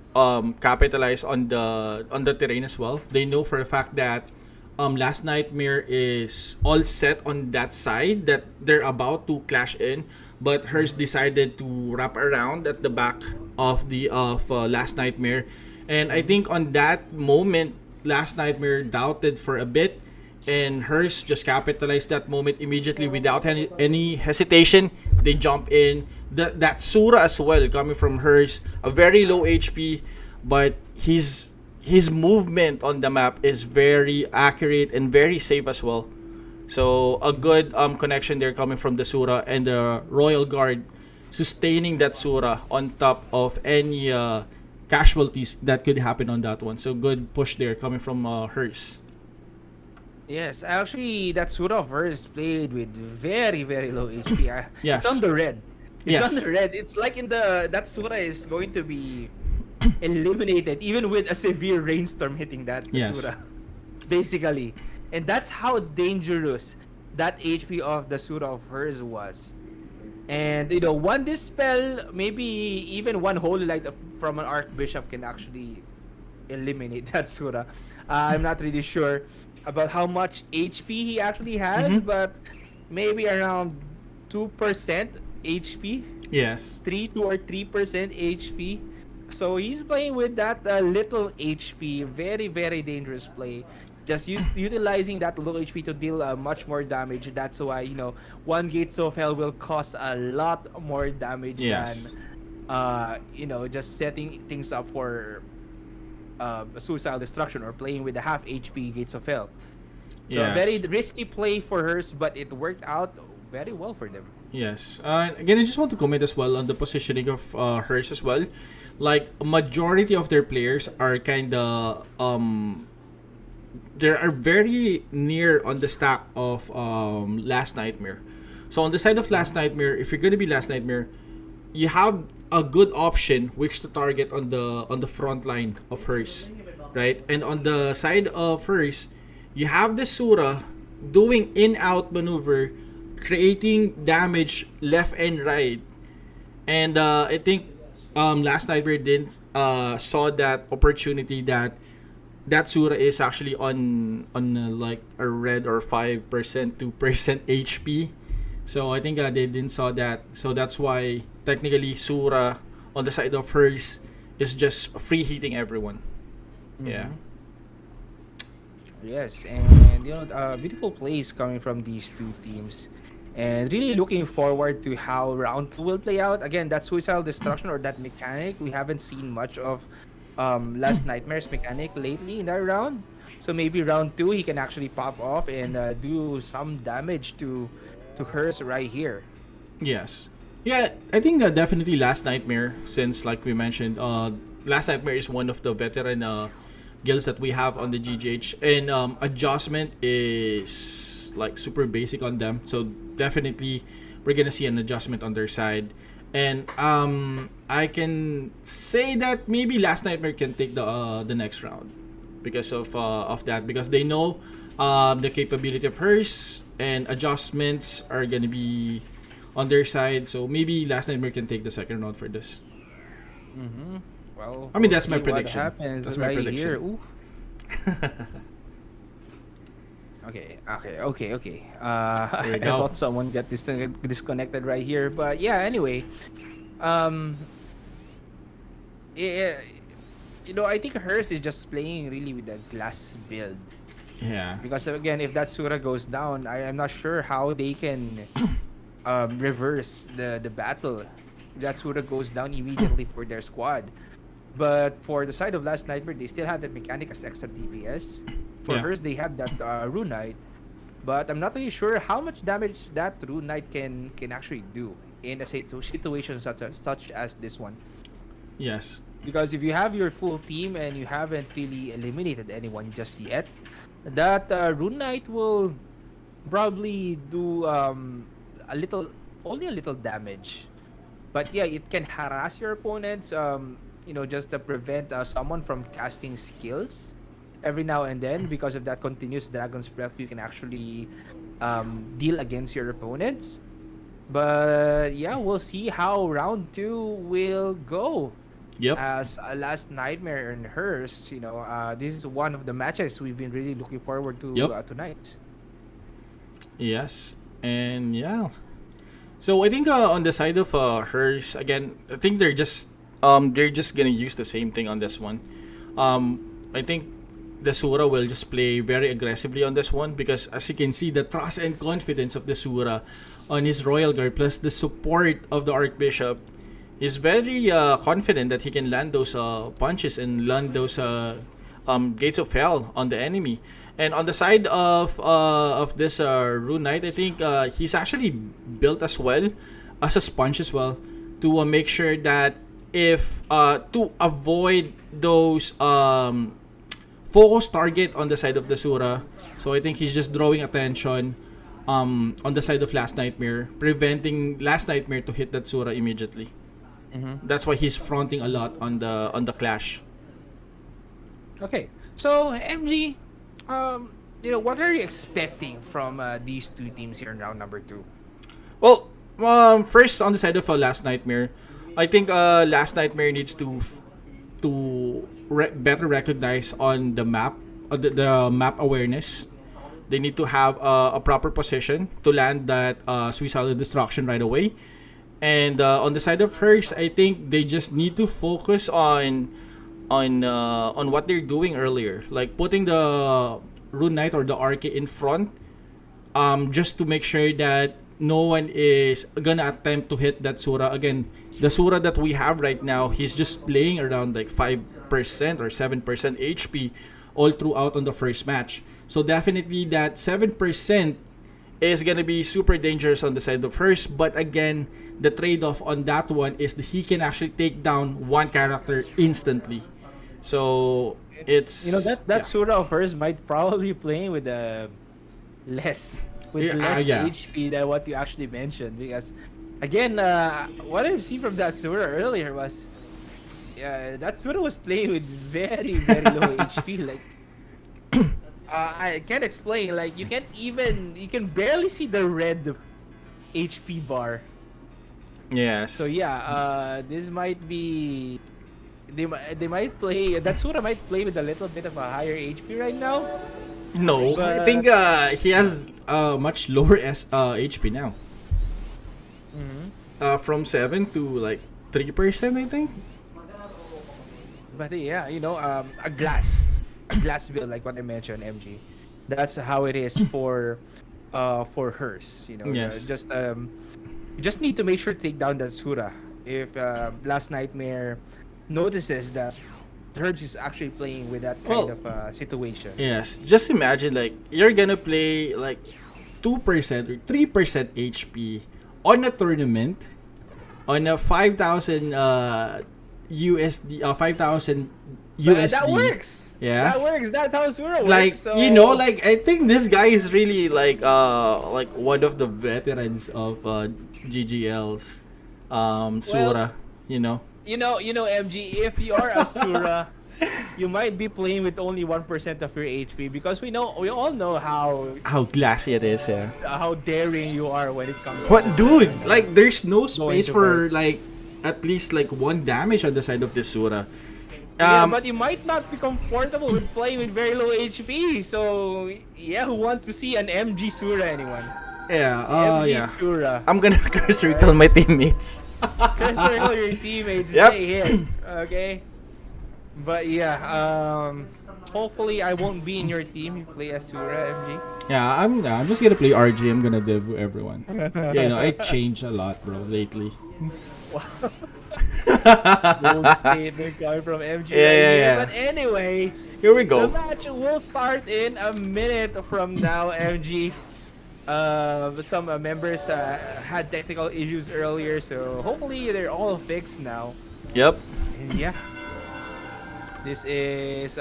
capitalize on the terrain as well. They know for a fact that Last Nightmare is all set on that side that they're about to clash in, but hers decided to wrap around at the back of Last Nightmare, and I think on that moment, Last Nightmare doubted for a bit, and hers just capitalized that moment immediately without any hesitation. They jump in. That Sura as well coming from hers, a very low HP, but his movement on the map is very accurate and very safe as well. So a good connection there coming from the Sura and the Royal Guard sustaining that Sura on top of any casualties that could happen on that one. So good push there coming from hers. Yes, actually, that Sura of hers played with very, very low HP. Yes. It's on the red. It's Yes. on the red. It's like that Sura is going to be eliminated even with a severe rainstorm hitting that Yes. Sura. Basically. And that's how dangerous that HP of the Sura of hers was. And one dispel, maybe even one holy light from an Archbishop can actually eliminate that Sura. I'm not really sure about how much HP he actually has, but maybe around 2% HP, Yes. 2 or 3% HP. So he's playing with that little HP. Very, very dangerous play. just utilizing that low HP to deal much more damage. That's why, one Gates of Hell will cause a lot more damage than, Yes. just setting things up for suicidal destruction or playing with the half HP Gates of Hell. So a very Yes. risky play for hers, but it worked out very well for them. Yes. Again, I just want to comment as well on the positioning of hers as well. Like a majority of their players are kind of they are very near on the stack of Last Nightmare. So on the side of Last Nightmare, if you're gonna be Last Nightmare, you have a good option which to target on the front line of hers, right? And on the side of hers, you have the Sura doing in out maneuver, creating damage left and right. And I think Last Nightmare didn't saw that opportunity that Sura is actually on like a red or 5% 2% HP. So I think they didn't saw that. So that's why technically Sura on the side of hers is just free hitting everyone. Yeah. Mm-hmm. Yes, and beautiful plays coming from these two teams. And really looking forward to how round two will play out. Again, that suicidal destruction or that mechanic, we haven't seen much of Last Nightmare's mechanic lately in that round. So maybe round two he can actually pop off and do some damage to hers right here. Yes. Yeah, I think definitely Last Nightmare, since like we mentioned, Last Nightmare is one of the veteran guilds that we have on the GGH, and adjustment is like super basic on them. So definitely, we're gonna see an adjustment on their side, and I can say that maybe Last Nightmare can take the next round because of that, because they know the capability of hers and adjustments are gonna be on their side. So maybe Last Nightmare can take the second round for this. Mm-hmm. Well, I mean, we'll that's my see what prediction. happens That's my right here. prediction. Ooh. Okay. There you I go. thought someone got disconnected right here, but yeah. Anyway, um, yeah, I think hers is just playing really with the glass build Yeah. because again, if that Sura goes down, I am not sure how they can reverse the battle. That Sura goes down immediately for their squad. But for the side of Last Nightmare, they still have that mechanic as extra DPS. For Yeah. hers, they have that Rune Knight. But I'm not really sure how much damage that Rune Knight can actually do in a situation such as this one. Yes. Because if you have your full team and you haven't really eliminated anyone just yet, that Rune Knight will probably do a little, only a little damage. But yeah, it can harass your opponents. Just to prevent someone from casting skills every now and then. Because of that continuous Dragon's Breath, you can actually deal against your opponents. But yeah, we'll see how round two will go. Yep. As a Last Nightmare and hers, this is one of the matches we've been really looking forward to Yep. tonight. Yes. And yeah. So I think on the side of hers again, I think they're just gonna use the same thing on this one. I think the Sura will just play very aggressively on this one, because as you can see, the trust and confidence of the Sura on his Royal Guard plus the support of the Archbishop is very confident that he can land those punches and land those gates of hell on the enemy. And on the side of this Rune Knight, I think he's actually built as well as a sponge as well to make sure that if to avoid those focus target on the side of the Sura. So I think he's just drawing attention on the side of Last Nightmare, preventing Last Nightmare to hit that Sura immediately. Mm-hmm. That's why he's fronting a lot on the clash. Okay, so MG, what are you expecting from these two teams here in round number two? Well, first on the side of Last Nightmare, I think Last Nightmare needs to better recognize on the map, the map awareness. They need to have a proper position to land that suicidal destruction right away. And on the side of hers, I think they just need to focus on what they're doing earlier, like putting Rune Knight or the RK in front, just to make sure that no one is gonna attempt to hit that Sura. Again, the Sura that we have right now, he's just playing around like 5% or 7% HP all throughout on the first match. So definitely that 7% is gonna be super dangerous on the side of hers. But again, the trade-off on that one is that he can actually take down one character instantly. So it's that Sura of hers might probably playing with less less yeah. HP than what you actually mentioned, because again, what I've seen from that Sura earlier was, yeah, that Sura was playing with very low HP. Like, I can't explain. Like, you can barely see the red HP bar. Yes. So yeah, this might be, they might play, that Sura might play with a little bit of a higher HP right now. No, I think he has much lower HP now. From 7 to like 3%, I think. But yeah, a glass build, like what I mentioned, MG. That's how it is for hers. Yes. You just need to make sure to take down that Sura. If Last Nightmare notices that hers is actually playing with that kind of situation. Yes, just imagine like you're gonna play like 2% or 3% HP on a tournament on a 5,000 USD, 5,000 USD. That works. Yeah. That works. That's how Sura works. Like, so... like I think this guy is really like one of the veterans of GGL's Sura, you know. MG, if you are a Sura, you might be playing with only 1% of your HP, because we all know How glassy it is, yeah. how daring you are when it comes But to dude, like there's no space to for burst. like at least like one damage on the side of this Sura. Yeah, but you might not be comfortable with playing with very low HP. So yeah, who wants to see an MG Sura, anyone? Yeah, MG yeah. Sura. I'm gonna circle my teammates. Just circle your teammates. Yep. Stay here, okay? But yeah, hopefully I won't be in your team. You play as Sura, MG. Yeah, I'm just gonna play RG. I'm gonna dev everyone. Yeah, I changed a lot, bro, lately. Bold statement coming from MG. Yeah. But anyway, Here we the go. match will start in a minute from now, MG. Some members had technical issues earlier, so hopefully they're all fixed now. Yep. And yeah, this is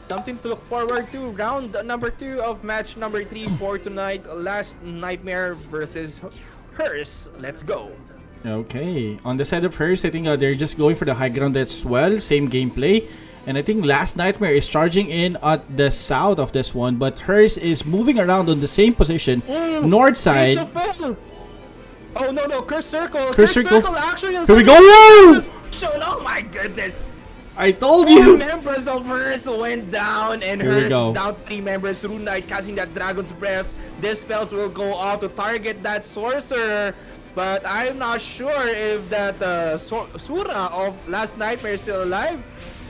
something to look forward to. Round number 2 of match number 3 for tonight. Last Nightmare versus hers. Let's go. Okay. On the side of hers, I think they're just going for the high ground as well. Same gameplay. And I think Last Nightmare is charging in at the south of this one, but hers is moving around on the same position, north side. It's official. Oh no, Curse Circle. Curse Circle. Actually, Here we go. Woo! Oh my goodness. I told All you. members of hers went down, and Here we hers go. is down to 3 members. Rune Knight casting that Dragon's Breath. These spells will go off to target that Sorcerer, but I'm not sure if that Sura of Last Nightmare is still alive.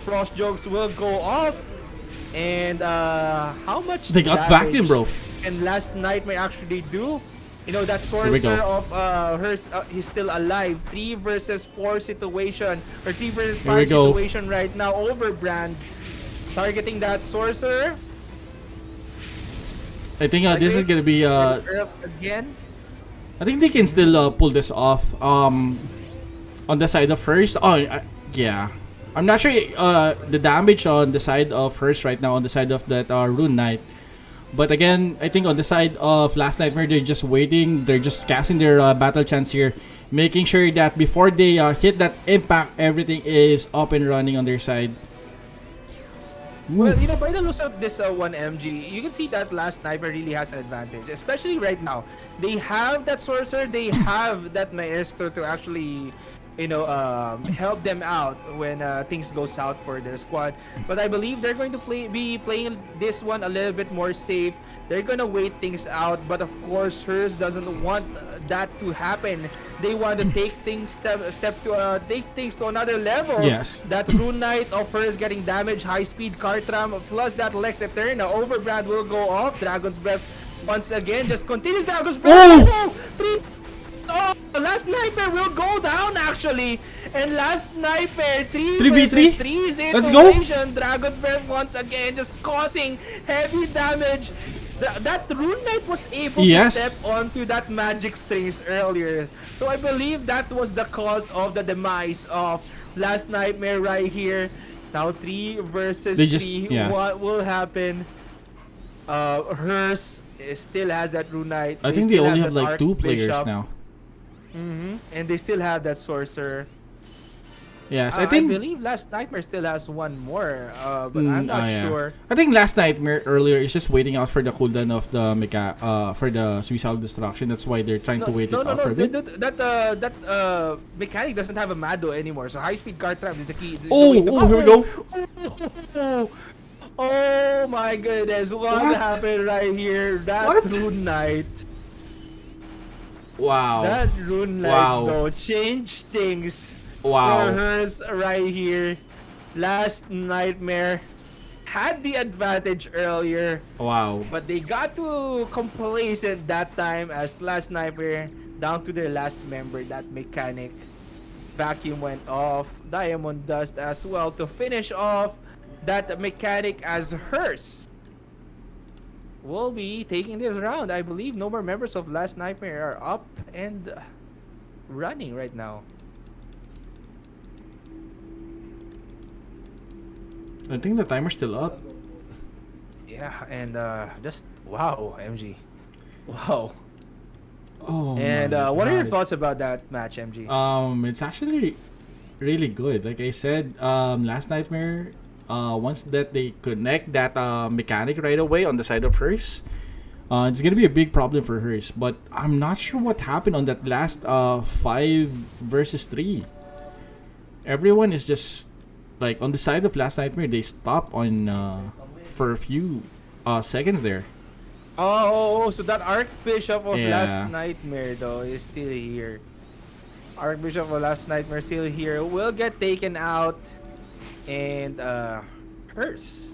Frost Jokes will go off, and how much They got back in, bro. And Last Nightmare actually do? That we go. Sorcerer of hers, he's still alive. 3 versus 4 situation, or 3 versus Here we 5 go. situation right now. Overbrand targeting that Sorcerer. I think this is gonna be Again. I think they can still pull this off. On the side of hers. Yeah. I'm not sure the damage on the side of hers right now, on the side of that Rune Knight. But again, I think on the side of Last Nightmare, they're just waiting. They're just casting their battle chance here, making sure that before they hit that impact, everything is up and running on their side. Well, by the looks of this 1MG, you can see that Last Nightmare really has an advantage, especially right now. They have that Sorcerer, they have that Maestro to actually, help them out when things go south for their squad. But I believe they're going to be playing this one a little bit more safe. They're gonna wait things out, but of course, Hers doesn't want that to happen. They want to take things take things to another level. Yes. That Rune Knight of Hers getting damaged, high speed Cartram, plus that Lex Eterna. Overbrand will go off. Dragon's Breath once again just continues Dragon's Breath. Oh! Oh! Three. Oh, Last Nightmare will go down actually. And Last Nightmare 3 3v3? versus 3 Let's go. situation. Dragon's Breath once again just causing heavy damage. That Rune Knight was able Yes. to step onto that magic strings earlier. So I believe that was the cause of the demise of Last Nightmare right here. Now 3 versus They just- 3. yes. What will happen? Hers still has that Rune Knight. I think they still only have that like 2 players Archbishop. now. And they still have that Sorcerer. Yes, I I think. believe Last Nightmare still has one more, but I'm not Yeah. sure. I think Last Nightmare earlier is just waiting out for the cooldown of the for the suicidal destruction. That's why they're trying to wait it out for a bit. That mechanic doesn't have a Mado anymore. So high speed card trap is the key. Is the Oh, way to- oh, here we go. Oh my goodness! What What? happened right here? That What? Rune Knight. Wow. That Rune Knight Wow. though changed things for Wow. Hers right here. Last Nightmare had the advantage earlier. Wow. But they got too complacent that time as Last Nightmare down to their last member, that mechanic. Vacuum went off. Diamond Dust as well to finish off that mechanic as Hers. Will be taking this round. I believe no more members of Last Nightmare are up and running right now. I think the timer's still up. Yeah, and just wow, MG. Wow. Oh. And my what are your God. thoughts about that match, MG? It's actually really good. Like I said, Last Nightmare, once that they connect that mechanic right away on the side of Hers, it's gonna be a big problem for Hers. But I'm not sure what happened on that last 5 versus 3. Everyone is just like on the side of Last Nightmare. They stop on for a few seconds there. So that Archbishop of Yeah. Last Nightmare though is still here. Archbishop of Last Nightmare still here. Will get taken out, and Hers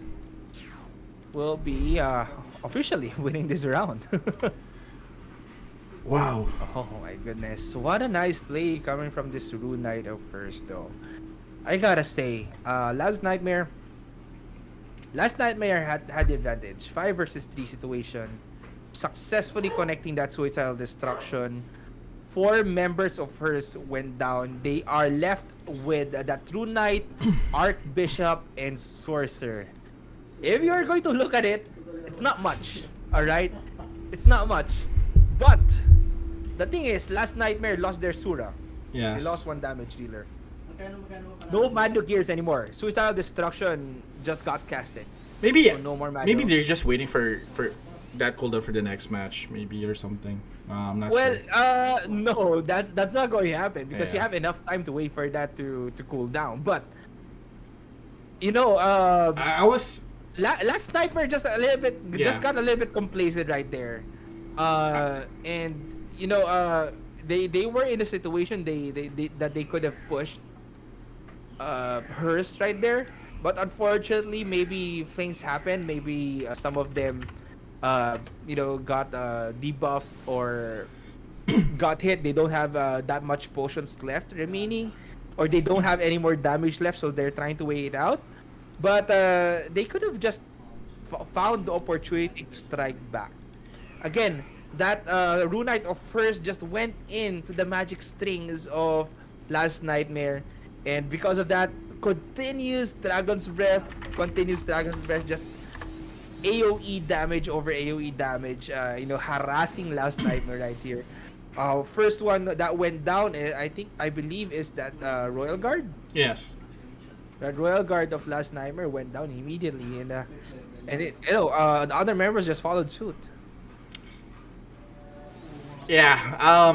will be officially winning this round. Wow. Oh my goodness, what a nice play coming from this Rune Knight of Hers though. I gotta say, Last Nightmare had the advantage. 5 versus 3 situation. Successfully connecting that suicidal destruction. 4 members of Hers went down. They are left with that Rune Knight, Archbishop, and Sorcerer. If you are going to look at it, it's not much. Alright? It's not much. But, the thing is, Last Nightmare lost their Sura. Yes. They lost 1 damage dealer. No Mando Gears anymore. Suicidal Destruction just got casted. Maybe So no more Mando. maybe they're just waiting for that cooldown for the next match, maybe or something. I'm not Well, sure. no, that's not going to happen because you Yeah. have enough time to wait for that to cool down. But you know, I was Last Nightmare just a little bit, just Yeah. got a little bit complacent right there. And you know, they were in a situation that they could have pushed Hers right there, but unfortunately, maybe things happen. Maybe some of them, got debuffed or got hit. They don't have that much potions left remaining, or they don't have any more damage left, so they're trying to wait it out. But they could have just found the opportunity to strike back. Again, that Rune Knight of First just went into the magic strings of Last Nightmare, and because of that, continues Dragon's Breath, just AoE damage over AoE damage, harassing Last Nightmare right here. First one that went down, I believe, is that Royal Guard. yes. That Royal Guard of Last Nightmare went down immediately, and the other members just followed suit. Yeah.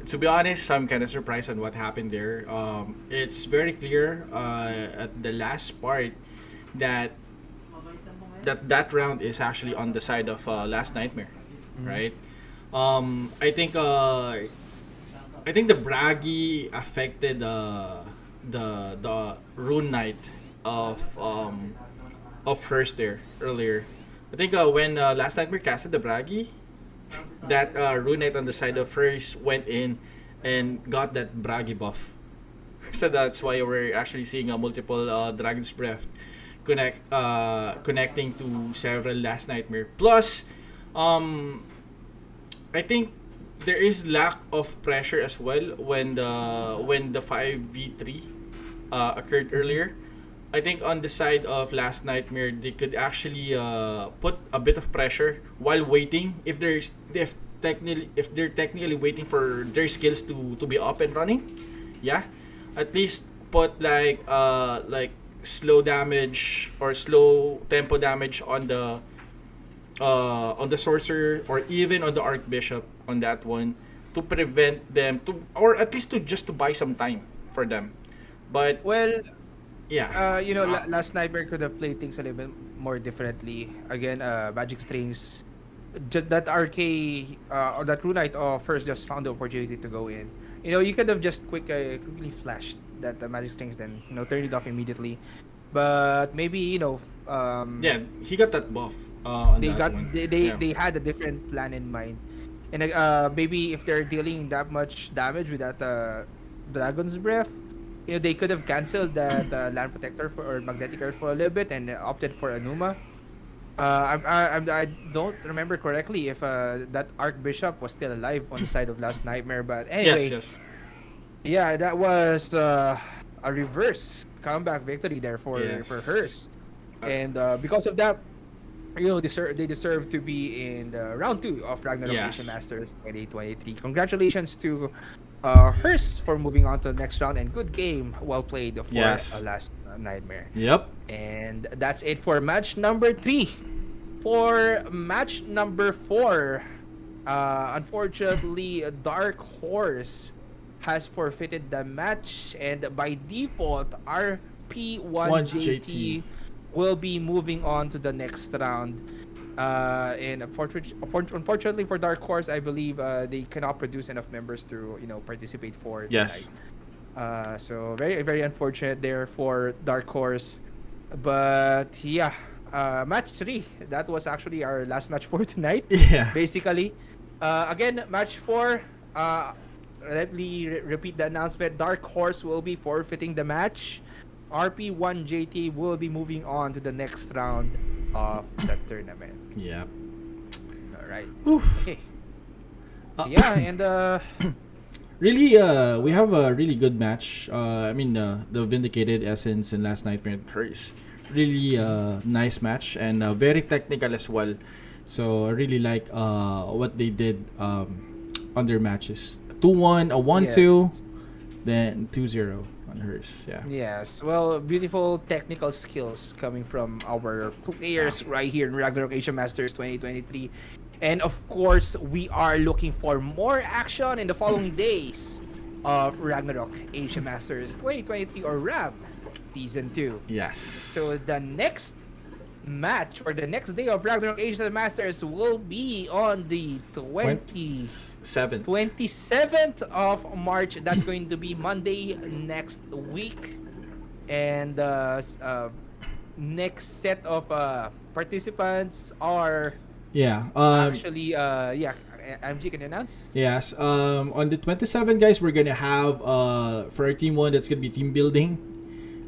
To be honest, I'm kind of surprised on what happened there. It's very clear at the last part that that round is actually on the side of Last Nightmare, Mm-hmm. right? I think the Bragi affected the Rune Knight of Hearst there earlier. I think when Last Nightmare casted the Bragi, that Rune Knight on the side of Hearst went in and got that Bragi buff. So that's why we're actually seeing a multiple Dragon's Breath connecting to several Last Nightmare. Plus, um, I think there is lack of pressure as well when the 5v3 occurred Mm-hmm. earlier. I think on the side of Last Nightmare, they could actually put a bit of pressure while waiting. If they're technically waiting for their skills to be up and running, yeah, at least put like slow damage or slow tempo damage on the sorcerer or even on the archbishop on that one to prevent them to, or at least to just to buy some time for them. But Well, yeah, Last Nightmare could have played things a little bit more differently. Again, Magic Strings, just that RK or that Rune Knight first just found the opportunity to go in. You could have just quickly flashed that Magic Strings, then turned it off immediately. But maybe yeah, he got that buff on they that got one. Yeah. they had a different plan in mind, and maybe if they're dealing that much damage with that Dragon's Breath, they could have canceled that Land Protector or Magnetic Earth for a little bit and opted for Anuma. I don't remember correctly if that Archbishop was still alive on the side of Last Nightmare, but Yes, anyway, yes. yeah, that was a reverse comeback victory there for Yes. hers, Uh, and because of that, they deserve to be in the round two of Ragnarok Asia yes. Masters 2023. Congratulations to hers for moving on to the next round, and good game, well played for Yes. Last Nightmare. Yep. And that's it for match number 3. For match number 4, unfortunately, Dark Horse has forfeited the match, and by default, One JT. RP1JT will be moving on to the next round. And unfortunately for Dark Horse, I believe they cannot produce enough members to participate for tonight. Yes. So very very unfortunate there for Dark Horse. But yeah, match 3. That was actually our last match for tonight. Yeah. Basically, again, match 4. Let me repeat the announcement. Dark Horse will be forfeiting the match. RP1JT will be moving on to the next round of the tournament. Yep. All right. Oof. Okay. Uh, Yeah, and really, we have a really good match. I mean, the Vindicated Essence and Last Nightmare Trace. Really nice match and very technical as well. So I really like what they did on their matches. 2-1, a 1-2, yes. then 2-0 on hers. Yeah. Yes, well, beautiful technical skills coming from our Yeah. players right here in Ragnarok Asia Masters 2023. And of course, we are looking for more action in the following days of Ragnarok Asia Masters 2023 or RAM Season 2. Yes. So the next match or the next day of Ragnarok Asia Masters will be on the 27th. 27th of March. That's going to be Monday next week. And next set of participants are Yeah. actually, yeah, MG can announce. Yes. On the 27th, guys, we're gonna have for our team one, that's gonna be team building,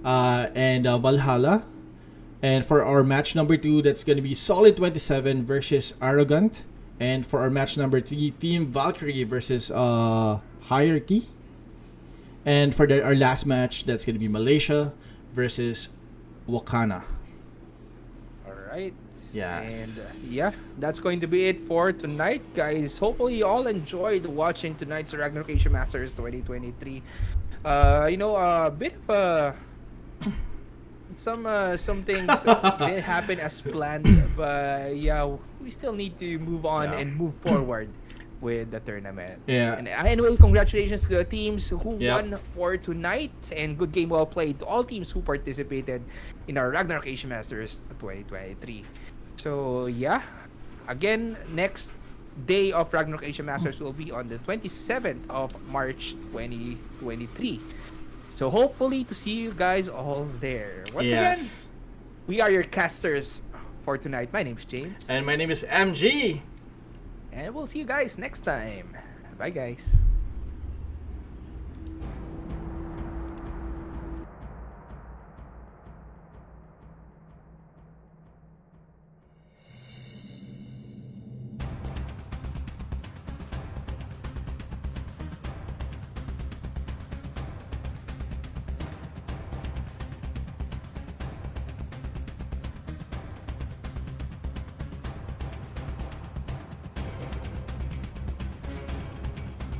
and Valhalla, and for our match number two, that's gonna be Solid 27 versus Arrogant, and for our match number three, Team Valkyrie versus Hierarchy, and for our last match, that's gonna be Malaysia versus Wakana. All right. Yes. And yeah, that's going to be it for tonight, guys. Hopefully, you all enjoyed watching tonight's Ragnarok Asia Masters 2023. A bit of some things didn't happen as planned, but yeah, we still need to move on Yeah. and move forward with the tournament. Yeah. And anyway, congratulations to the teams who Yep. won for tonight, and good game well played to all teams who participated in our Ragnarok Asian Masters 2023. So yeah, again, next day of Ragnarok Asian Masters will be on the 27th of March 2023. So hopefully to see you guys all there. Once again, Yes. we are your casters for tonight. My name's James. And my name is MG. And we'll see you guys next time. Bye, guys.